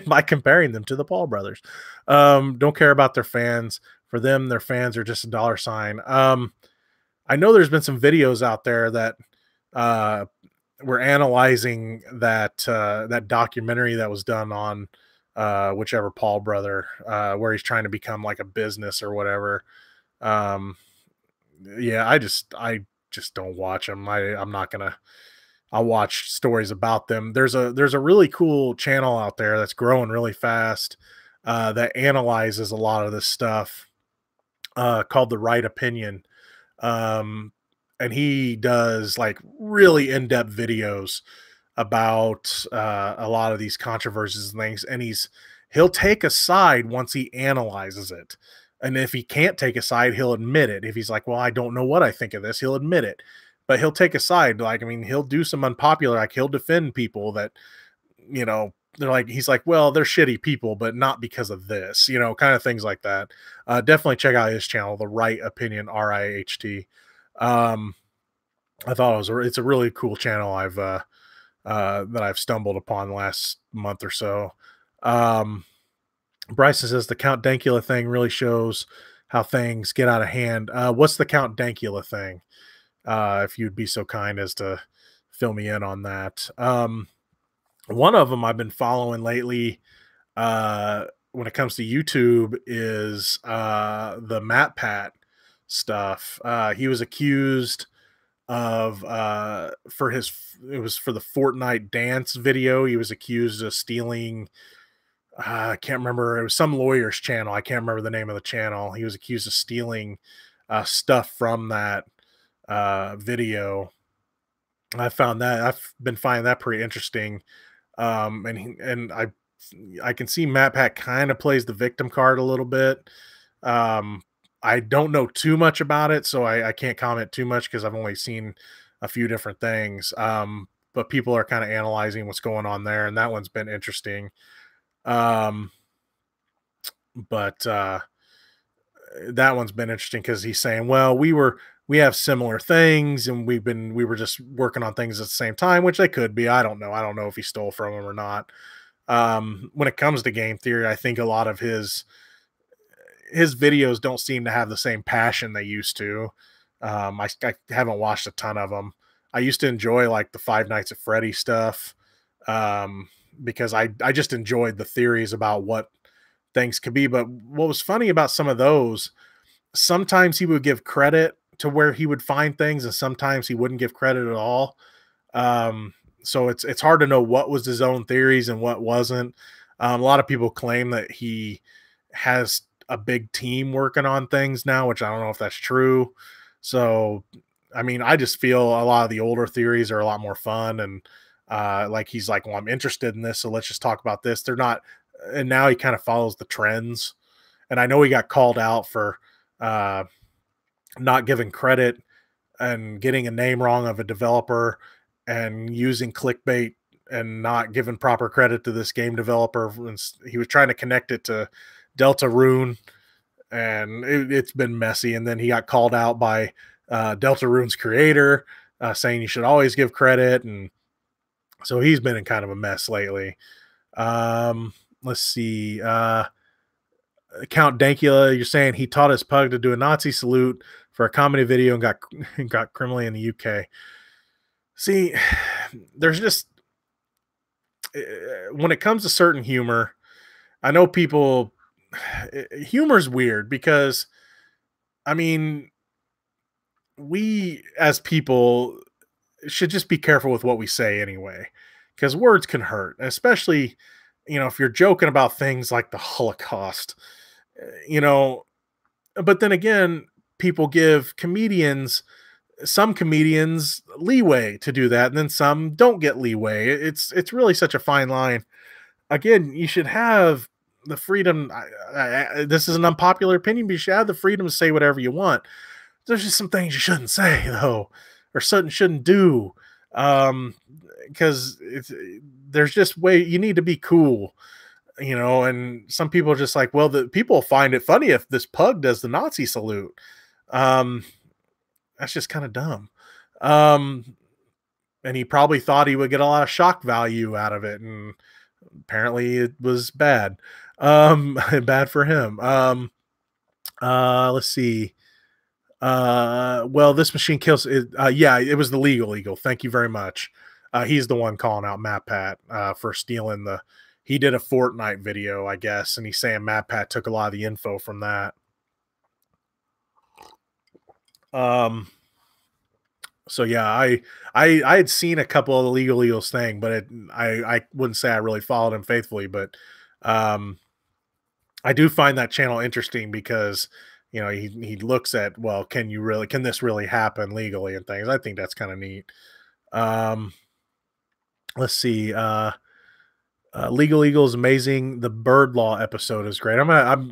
Speaker 1: by comparing them to the Paul brothers. Don't care about their fans. For them, their fans are just a dollar sign. I know there's been some videos out there that were analyzing that documentary that was done on whichever Paul brother, where he's trying to become like a business or whatever. Um, yeah, I just don't watch them. I'm not gonna. I'll watch stories about them. There's a really cool channel out there that's growing really fast that analyzes a lot of this stuff called The Right Opinion. Um, and he does like really in-depth videos about a lot of these controversies and things, and he'll take a side once he analyzes it. And if he can't take a side, he'll admit it. If he's like, well, I don't know what I think of this, he'll admit it. But he'll take a side. Like, I mean, he'll do some unpopular, like he'll defend people that, they're like, he's like, well, they're shitty people, but not because of this, kind of things like that. Definitely check out his channel, The Right Opinion, RIHT. I thought it's a really cool channel that I've stumbled upon the last month or so. Bryson says the Count Dankula thing really shows how things get out of hand. What's the Count Dankula thing? If you'd be so kind as to fill me in on that. One of them I've been following lately when it comes to YouTube is the Matt Pat stuff. He was accused of it was for the Fortnite dance video. He was accused of stealing, I can't remember, it was some lawyer's channel. I can't remember the name of the channel. He was accused of stealing stuff from that video. I've been finding that pretty interesting. And I can see Matt Pat kind of plays the victim card a little bit. I don't know too much about it, so I can't comment too much because I've only seen a few different things. But people are kind of analyzing what's going on there, and that one's been interesting. But that one's been interesting because he's saying, well, we have similar things, and we were just working on things at the same time, which they could be. I don't know. I don't know if he stole from him or not. When it comes to game theory, I think a lot of his videos don't seem to have the same passion they used to. I haven't watched a ton of them. I used to enjoy like the Five Nights at Freddy stuff because I just enjoyed the theories about what things could be. But what was funny about some of those, sometimes he would give credit to where he would find things, and sometimes he wouldn't give credit at all. So it's hard to know what was his own theories and what wasn't. A lot of people claim that he has a big team working on things now, which I don't know if that's true. So, I mean, I just feel a lot of the older theories are a lot more fun. And like, he's like, well, I'm interested in this, so let's just talk about this. They're not. And now he kind of follows the trends. And I know he got called out for not giving credit and getting a name wrong of a developer and using clickbait and not giving proper credit to this game developer. He was trying to connect it to Deltarune, and it's been messy. And then he got called out by Deltarune's creator, saying you should always give credit. And so he's been in kind of a mess lately. Let's see. Count Dankula, you're saying he taught his pug to do a Nazi salute for a comedy video and got criminally in the UK. See, there's just, when it comes to certain humor, I know people, humor's weird because, I mean, we as people should just be careful with what we say anyway, because words can hurt, especially, if you're joking about things like the Holocaust, but then again, people give some comedians leeway to do that, and then some don't get leeway. It's really such a fine line. Again, you should have the freedom. This is an unpopular opinion, but you should have the freedom to say whatever you want. There's just some things you shouldn't say though, or shouldn't do, because it's there's just way you need to be cool, and some people are just like, well, the people find it funny if this pug does the Nazi salute. Um, that's just kind of dumb. Um, and he probably thought he would get a lot of shock value out of it, and apparently it was bad. Bad for him. Let's see. Well, this machine kills it. Yeah, it was the legal eagle. Thank you very much. He's the one calling out Matt Pat for stealing he did a Fortnite video, I guess, and he's saying Matt Pat took a lot of the info from that. So yeah, I had seen a couple of the legal eagles thing, but I wouldn't say I really followed him faithfully, but I do find that channel interesting because he looks at, well, can this really happen legally and things. I think that's kind of neat. Let's see. Legal Eagle is amazing. The bird law episode is great.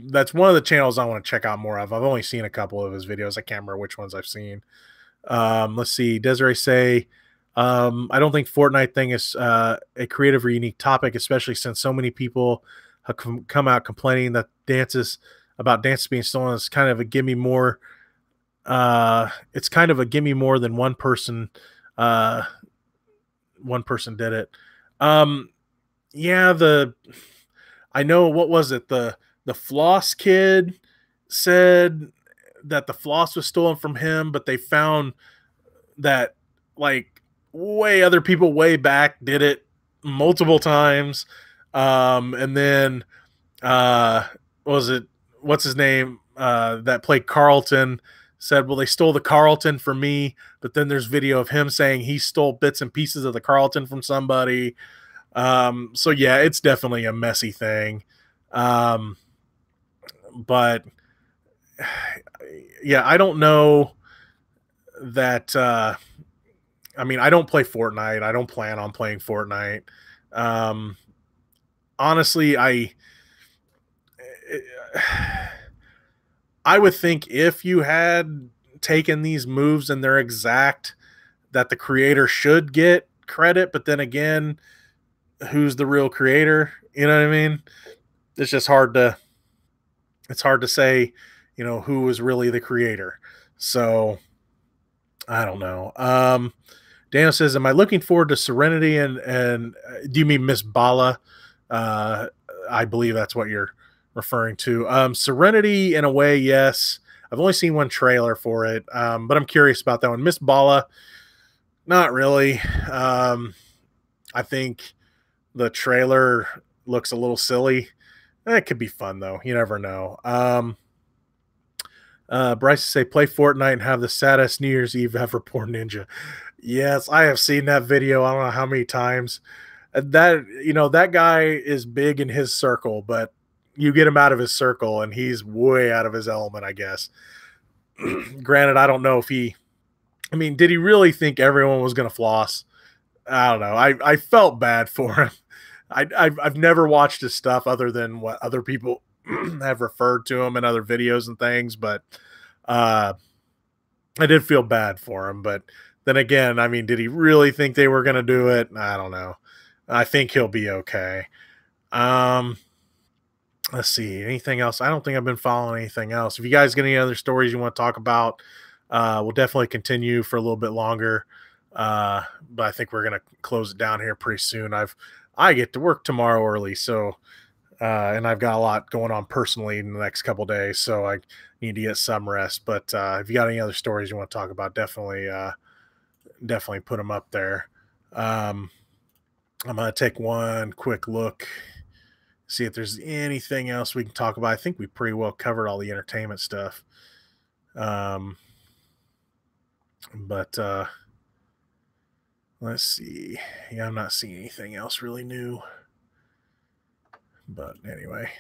Speaker 1: That's one of the channels I want to check out more of. I've only seen a couple of his videos. I can't remember which ones I've seen. Let's see. Desiree say, I don't think Fortnite thing is a creative or unique topic, especially since so many people have come out complaining that dances being stolen. It's kind of a gimme more. It's kind of a gimme more than one person. One person did it. Yeah, I know, what was it? The floss kid said that the floss was stolen from him, but they found that like other people way back did it multiple times. And then what's his name? That played Carlton said, well, they stole the Carlton from me, but then there's video of him saying he stole bits and pieces of the Carlton from somebody. So yeah, it's definitely a messy thing. But yeah, I don't know that, I don't play Fortnite. I don't plan on playing Fortnite. Honestly, I would think if you had taken these moves and they're exact, that the creator should get credit, but then again, who's the real creator? You know what I mean? It's just hard to say, who was really the creator. So I don't know. Daniel says, am I looking forward to Serenity and do you mean Miss Bala? I believe that's what you're referring to. Serenity, in a way, yes. I've only seen one trailer for it, but I'm curious about that one. Miss Bala, not really. I think the trailer looks a little silly. It could be fun though. You never know. Bryce say, play Fortnite and have the saddest New Year's Eve ever, poor ninja. Yes, I have seen that video. I don't know how many times. That guy is big in his circle, but you get him out of his circle and he's way out of his element, I guess. Granted, I don't know if did he really think everyone was going to floss? I don't know. I felt bad for him. I've never watched his stuff other than what other people have referred to him in other videos and things, but I did feel bad for him. But then again, did he really think they were going to do it? I don't know. I think he'll be okay. Let's see. Anything else? I don't think I've been following anything else. If you guys get any other stories you want to talk about, we'll definitely continue for a little bit longer. But I think we're going to close it down here pretty soon. I get to work tomorrow early, so and I've got a lot going on personally in the next couple days, so I need to get some rest. But if you got any other stories you want to talk about, definitely put them up there. I'm gonna take one quick look, see if there's anything else we can talk about. I think we pretty well covered all the entertainment stuff. But let's see. Yeah, I'm not seeing anything else really new. But anyway,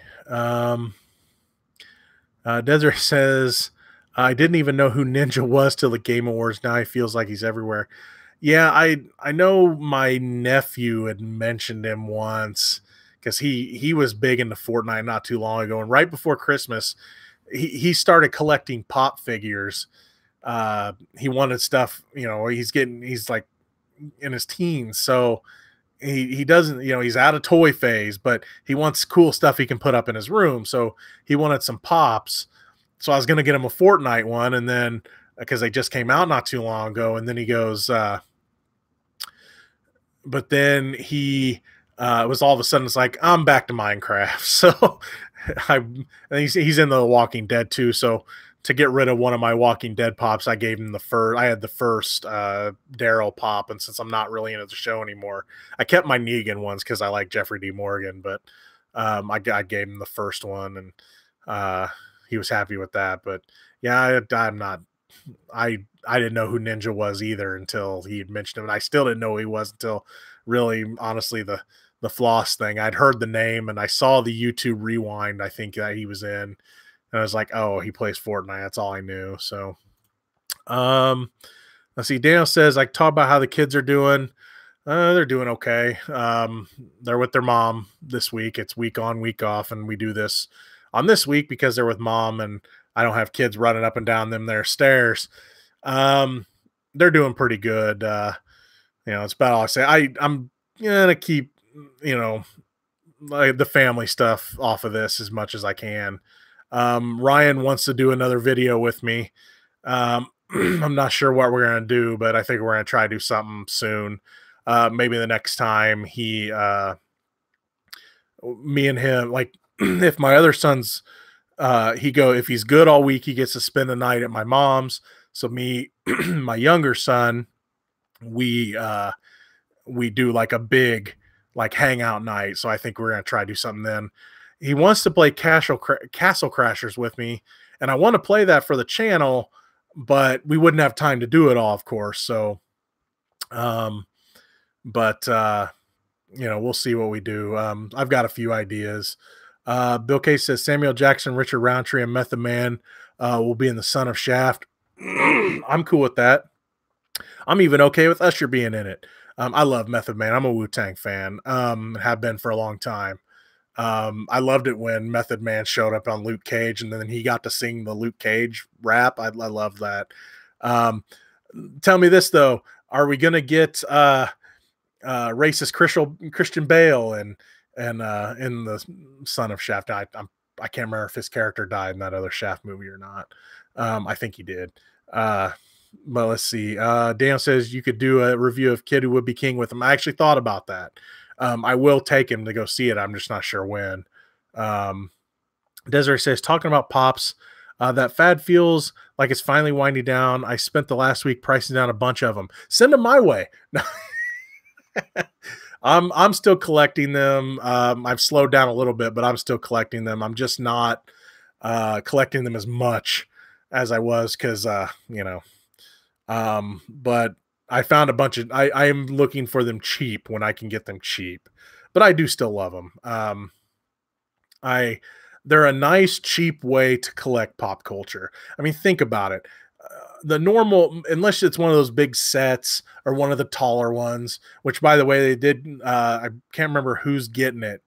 Speaker 1: Desiree says, I didn't even know who Ninja was till the Game Awards. Now he feels like he's everywhere. Yeah, I know my nephew had mentioned him once because he was big into Fortnite not too long ago, and right before Christmas, he started collecting pop figures. He wanted stuff, he's like in his teens, so he doesn't, he's out of toy phase, but he wants cool stuff he can put up in his room. So he wanted some pops. So I was going to get him a Fortnite one, and then because they just came out not too long ago, and then he goes, but then he was all of a sudden, it's like, I'm back to Minecraft. So and he's in The Walking Dead too. So to get rid of one of my Walking Dead pops, I gave him the first. I had the first Daryl pop, and since I'm not really into the show anymore, I kept my Negan ones because I like Jeffrey D. Morgan. But I gave him the first one, and he was happy with that. But yeah, I'm not. I didn't know who Ninja was either until he had mentioned him, and I still didn't know who he was until really, honestly, the Floss thing. I'd heard the name, and I saw the YouTube rewind, I think, that he was in. And I was like, oh, he plays Fortnite. That's all I knew. So, let's see. Daniel says, I talk about how the kids are doing. They're doing okay. They're with their mom this week. It's week on, week off. And we do this on this week because they're with mom and I don't have kids running up and down their stairs. They're doing pretty good. It's about all I say. I'm going to keep, like the family stuff off of this as much as I can. Ryan wants to do another video with me. I'm not sure what we're going to do, but I think we're going to try to do something soon. Maybe the next time me and him, like if my other son's, if he's good all week, he gets to spend the night at my mom's. So me, my younger son, we do like a big, like hangout night. So I think we're going to try to do something then. He wants to play Castle Crashers with me, and I want to play that for the channel, but we wouldn't have time to do it all, of course. So, we'll see what we do. I've got a few ideas. Bill Case says Samuel Jackson, Richard Roundtree, and Method Man will be in the Son of Shaft. I'm cool with that. I'm even okay with Usher being in it. I love Method Man. I'm a Wu-Tang fan. Have been for a long time. I loved it when Method Man showed up on Luke Cage and then he got to sing the Luke Cage rap. I love that. Tell me this though. Are we going to get, racist Christian Bale and in the Son of Shaft? I can't remember if his character died in that other Shaft movie or not. I think he did. But let's see. Daniel says you could do a review of Kid Who Would Be King with him. I actually thought about that. I will take him to go see it. I'm just not sure when. Desiree says, talking about pops, that fad feels like it's finally winding down. I spent the last week pricing down a bunch of them. Send them my way. I'm still collecting them. I've slowed down a little bit, but I'm still collecting them. I'm just not collecting them as much as I was because, but I found a bunch of, I am looking for them cheap when I can get them cheap, but I do still love them. They're a nice, cheap way to collect pop culture. I mean, think about it. The normal, unless it's one of those big sets or one of the taller ones, which by the way, they did, I can't remember who's getting it,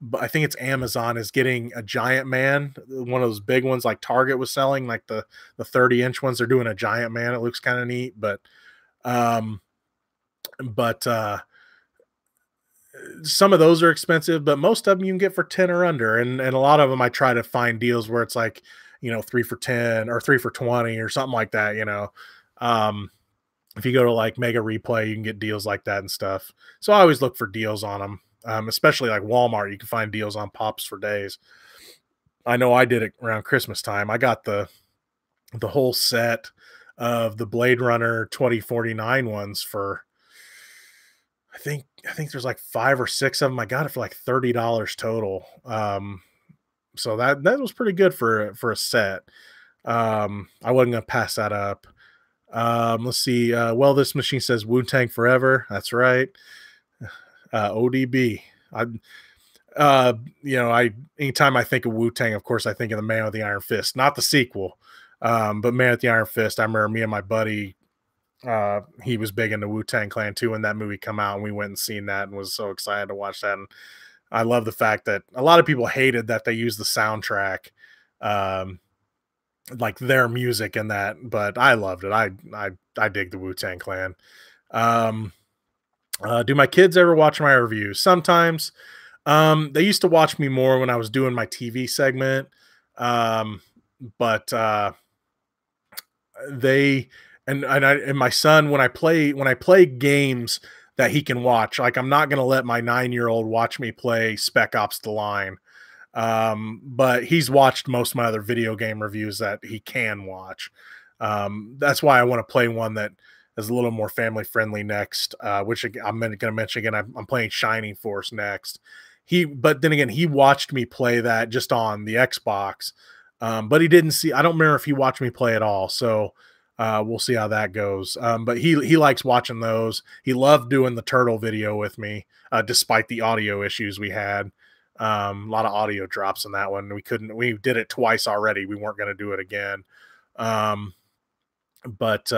Speaker 1: but I think it's Amazon is getting a Giant Man, one of those big ones like Target was selling, like the 30-inch ones. They're doing a Giant Man. It looks kind of neat, but some of those are expensive, but most of them you can get for 10 or under. And a lot of them I try to find deals where it's like, 3 for 10 or 3 for 20 or something like that. If you go to like Mega Replay, you can get deals like that and stuff. So I always look for deals on them. Especially like Walmart, you can find deals on pops for days. I know I did it around Christmas time. I got the whole set of the Blade Runner 2049 ones for, I think there's like 5 or 6 of them. I got it for like $30 total. So that was pretty good for a set. I wasn't gonna pass that up. Let's see. Well, this machine says Wu-Tang forever. That's right. ODB. Anytime I think of Wu-Tang, of course, I think of the Man with the Iron Fist, not the sequel. But Man with the Iron Fist, I remember me and my buddy, he was big into Wu-Tang Clan too when that movie come out, and we went and seen that and was so excited to watch that. And I love the fact that a lot of people hated that they used the soundtrack, um, like their music in that, but I loved it. I dig the Wu-Tang Clan. Um, do my kids ever watch my reviews? Sometimes. They used to watch me more when I was doing my TV segment. Um, but they and my son, when I play games that he can watch, like I'm not gonna let my 9-year-old watch me play Spec Ops The Line. But he's watched most of my other video game reviews that he can watch. That's why I want to play one that is a little more family friendly next, which I'm going to mention again. I'm playing Shining Force next. But then again, he watched me play that just on the Xbox. But he didn't see, I don't remember if he watched me play at all. So, we'll see how that goes. But he likes watching those. He loved doing the turtle video with me, despite the audio issues we had. A lot of audio drops in that one. We did it twice already. We weren't going to do it again. But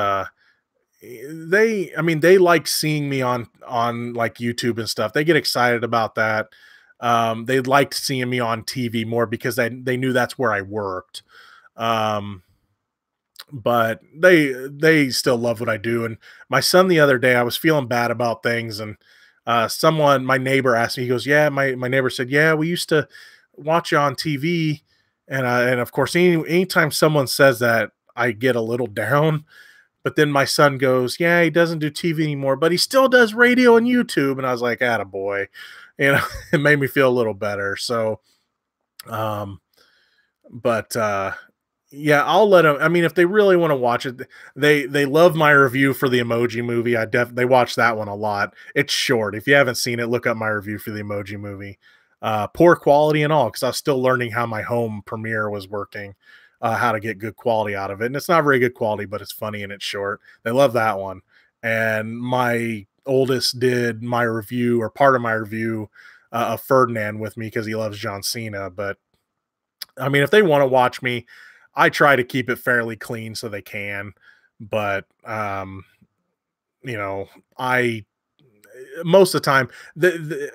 Speaker 1: they like seeing me on like YouTube and stuff. They get excited about that. They liked seeing me on TV more because they knew that's where I worked. But they still love what I do. And my son, the other day, I was feeling bad about things, and my neighbor asked me, he goes, yeah, my neighbor said, yeah, we used to watch you on TV. And of course, anytime someone says that, I get a little down. But then my son goes, yeah, he doesn't do TV anymore, but he still does radio and YouTube. And I was like, attaboy. It made me feel a little better. So, um, but yeah, I'll let them. I mean, if they really want to watch it, they love my review for the Emoji Movie. They watch that one a lot. It's short. If you haven't seen it, look up my review for the Emoji Movie. Poor quality and all, because I was still learning how my home premiere was working, how to get good quality out of it. And it's not very good quality, but it's funny and it's short. They love that one. And my oldest did my review, or part of my review, of Ferdinand with me because he loves John Cena. But I mean, if they want to watch me, I try to keep it fairly clean so they can. But I most of the time,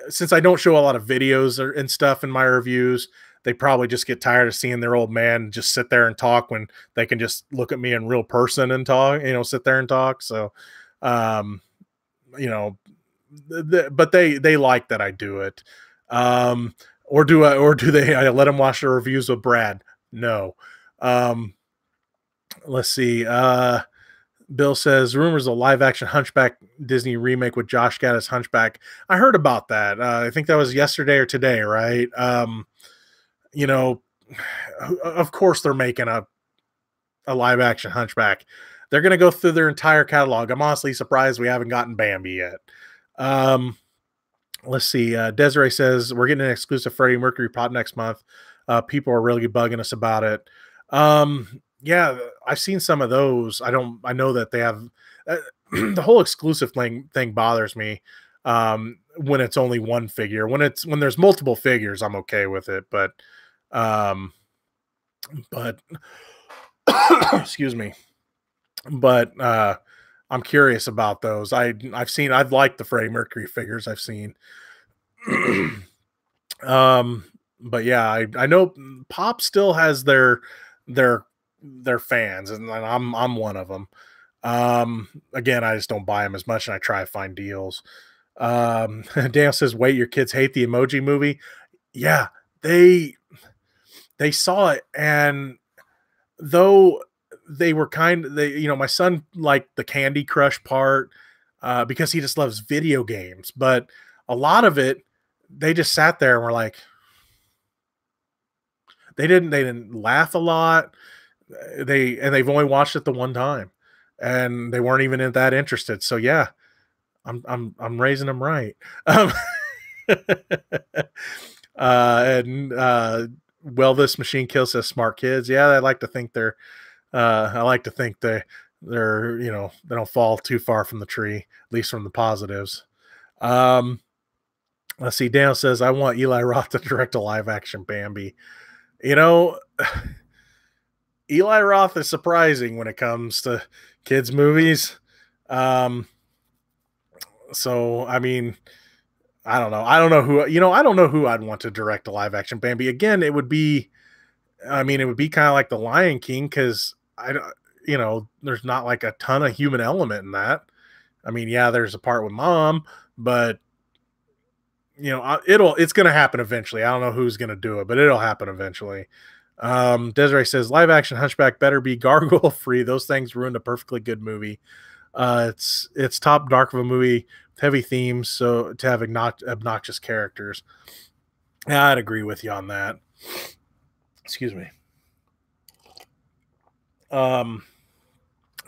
Speaker 1: since I don't show a lot of videos and stuff in my reviews, they probably just get tired of seeing their old man just sit there and talk when they can just look at me in real person and talk, sit there and talk. So, um, you know, but they like that I do it. Or do they, I let them watch the reviews with Brad? No. Let's see. Bill says rumors of live action Hunchback Disney remake with Josh Gad as Hunchback. I heard about that. I think that was yesterday or today, right? Of course they're making a live action Hunchback. They're going to go through their entire catalog. I'm honestly surprised we haven't gotten Bambi yet. Let's see. Desiree says we're getting an exclusive Freddie Mercury pod next month. People are really bugging us about it. Yeah, I've seen some of those. I know that they have the whole exclusive thing bothers me. When it's only one figure. When there's multiple figures, I'm okay with it. But excuse me. But I'm curious about those. I've liked the Freddie Mercury figures I've seen. But yeah, I know Pop still has their fans, and I'm one of them. Again, I just don't buy them as much, and I try to find deals. Daniel says, wait, your kids hate the Emoji Movie? Yeah, they saw it, and though they were my son liked the Candy Crush part, because he just loves video games, but a lot of it, they just sat there and were like, they didn't laugh a lot. They've only watched it the one time, and they weren't even that interested. So yeah, I'm raising them right. Well, this machine kill says smart kids. Yeah, I like to think they're they don't fall too far from the tree, at least from the positives. Let's see. Daniel says, I want Eli Roth to direct a live action Bambi. Eli Roth is surprising when it comes to kids movies. So, I mean, I don't know. I don't know who, I don't know who I'd want to direct a live action Bambi. Again, it would be, I mean, it would be kind of like the Lion King, because I don't, there's not like a ton of human element in that. I mean, yeah, there's a part with mom, but it's going to happen eventually. I don't know who's going to do it, but it'll happen eventually. Desiree says live action Hunchback better be gargoyle free. Those things ruined a perfectly good movie. It's top dark of a movie with heavy themes, so to have obnoxious characters. Yeah, I'd agree with you on that. Excuse me.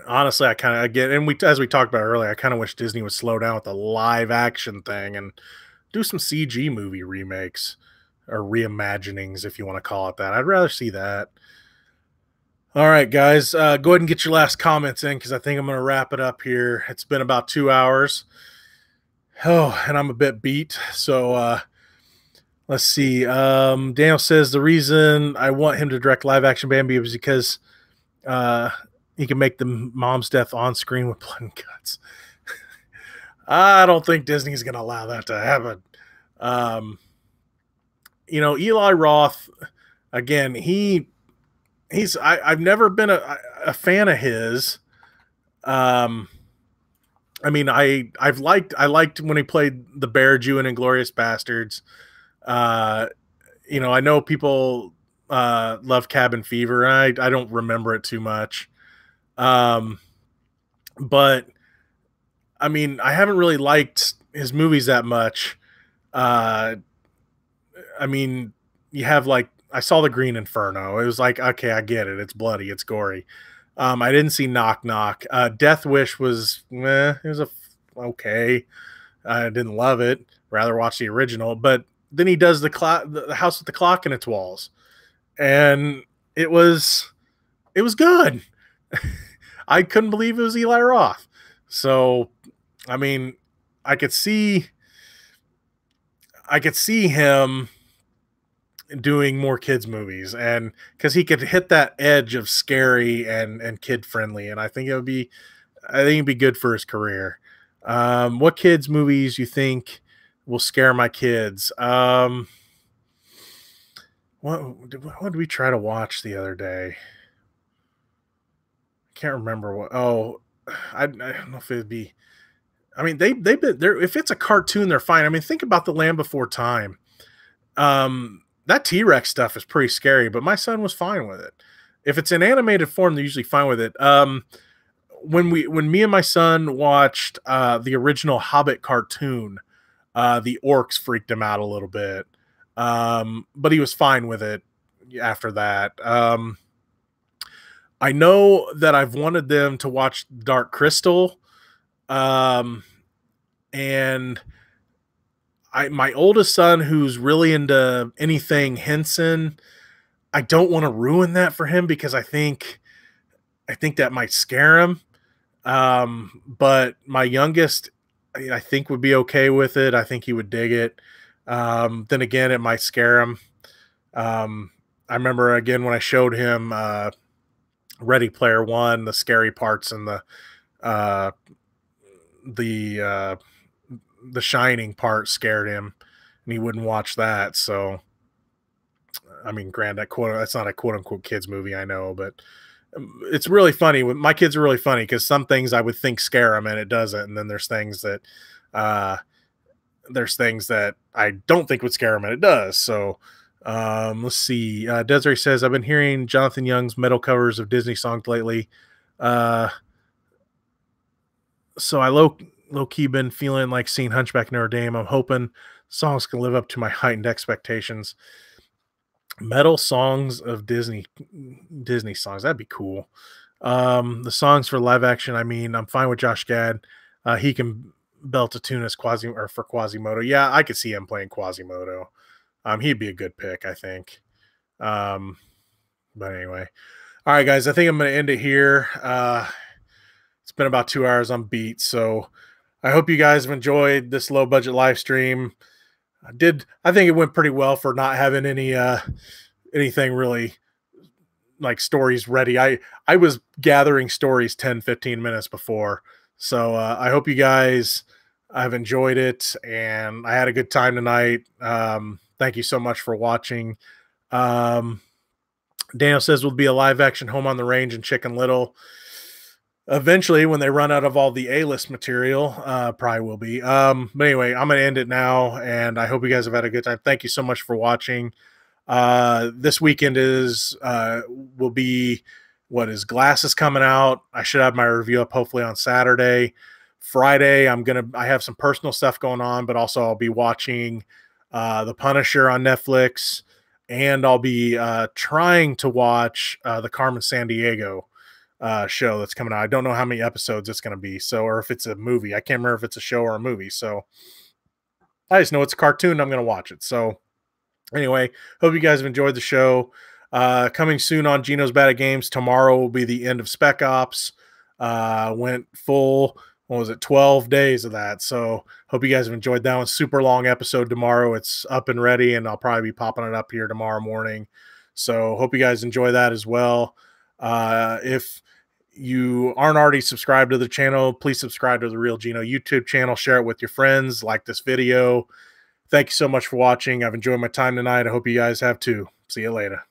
Speaker 1: Honestly, I kind of get, and as we talked about earlier, I kind of wish Disney would slow down with the live action thing and do some CG movie remakes or reimaginings, if you want to call it that. I'd rather see that. All right, guys, go ahead and get your last comments in, because I think I'm going to wrap it up here. It's been about 2 hours. Oh, and I'm a bit beat. So let's see. Daniel says the reason I want him to direct live action Bambi is because he can make the mom's death on screen with blood and guts. I don't think Disney's going to allow that to happen. Eli Roth, again, I've never been a fan of his. I mean, I liked when he played the Bear Jew in Inglourious Bastards. I know people love Cabin Fever. I don't remember it too much. But I mean, I haven't really liked his movies that much. I mean, you have like, I saw The Green Inferno. It was like, okay, I get it. It's bloody, it's gory. I didn't see Knock Knock. Death Wish was, it was okay. I didn't love it. Rather watch the original. But then he does the House with the Clock in its walls, and it was good. I couldn't believe it was Eli Roth. So, I mean, I could see him doing more kids movies, and because he could hit that edge of scary and kid friendly, and I think it'd be good for his career. What kids movies you think will scare my kids? What did we try to watch the other day? I can't remember what. Oh, I don't know if it'd be. I mean, they've been there. If it's a cartoon, they're fine. I mean, think about The Land Before Time. That T-Rex stuff is pretty scary, but my son was fine with it. If it's in animated form, they're usually fine with it. When me and my son watched the original Hobbit cartoon, the orcs freaked him out a little bit. But he was fine with it after that. I know that I've wanted them to watch Dark Crystal. And my oldest son, who's really into anything Henson, I don't want to ruin that for him, because I think that might scare him. But my youngest, I think, would be okay with it. I think he would dig it. Then again, it might scare him. I remember again when I showed him Ready Player One, the scary parts and the Shining part scared him, and he wouldn't watch that. So, I mean, granted, that's not a quote unquote kids movie, I know, but it's really funny. My kids are really funny, because some things I would think scare them and it doesn't, and then there's things that I don't think would scare them and it does. So let's see. Desiree says, I've been hearing Jonathan Young's metal covers of Disney songs lately. So I low-key been feeling like seeing Hunchback Notre Dame. I'm hoping songs can live up to my heightened expectations. Metal songs of Disney songs, that'd be cool. The songs for live action, I mean, I'm fine with Josh Gad. He can belt a tune as for Quasimodo. Yeah, I could see him playing Quasimodo. He'd be a good pick, I think. But anyway. All right, guys, I think I'm going to end it here. It's been about 2 hours. I'm beat. So I hope you guys have enjoyed this low budget live stream. I think it went pretty well for not having anything really like stories ready. I was gathering stories 10, 15 minutes before. So I hope you guys I've enjoyed it, and I had a good time tonight. Thank you so much for watching. Um, Daniel says will be a live action Home on the Range and Chicken Little. Eventually, when they run out of all the A-list material, probably will be. But anyway, I'm going to end it now, and I hope you guys have had a good time. Thank you so much for watching. This weekend will be what is Glass is coming out. I should have my review up hopefully on Saturday. Friday, I have some personal stuff going on, but also I'll be watching The Punisher on Netflix, and I'll be trying to watch the Carmen Sandiego show that's coming out. I don't know how many episodes it's going to be, or if it's a movie. I can't remember if it's a show or a movie. So I just know it's a cartoon. I'm going to watch it. So anyway, hope you guys have enjoyed the show. Coming soon on Gino's Bad at Games. Tomorrow will be the end of Spec Ops. Went full, 12 days of that. So hope you guys have enjoyed that one. Super long episode tomorrow. It's up and ready, and I'll probably be popping it up here tomorrow morning. So hope you guys enjoy that as well. If you aren't already subscribed to the channel, please subscribe to the Real Gino YouTube channel. Share it with your friends. Like this video. Thank you so much for watching. I've enjoyed my time tonight. I hope you guys have too. See you later.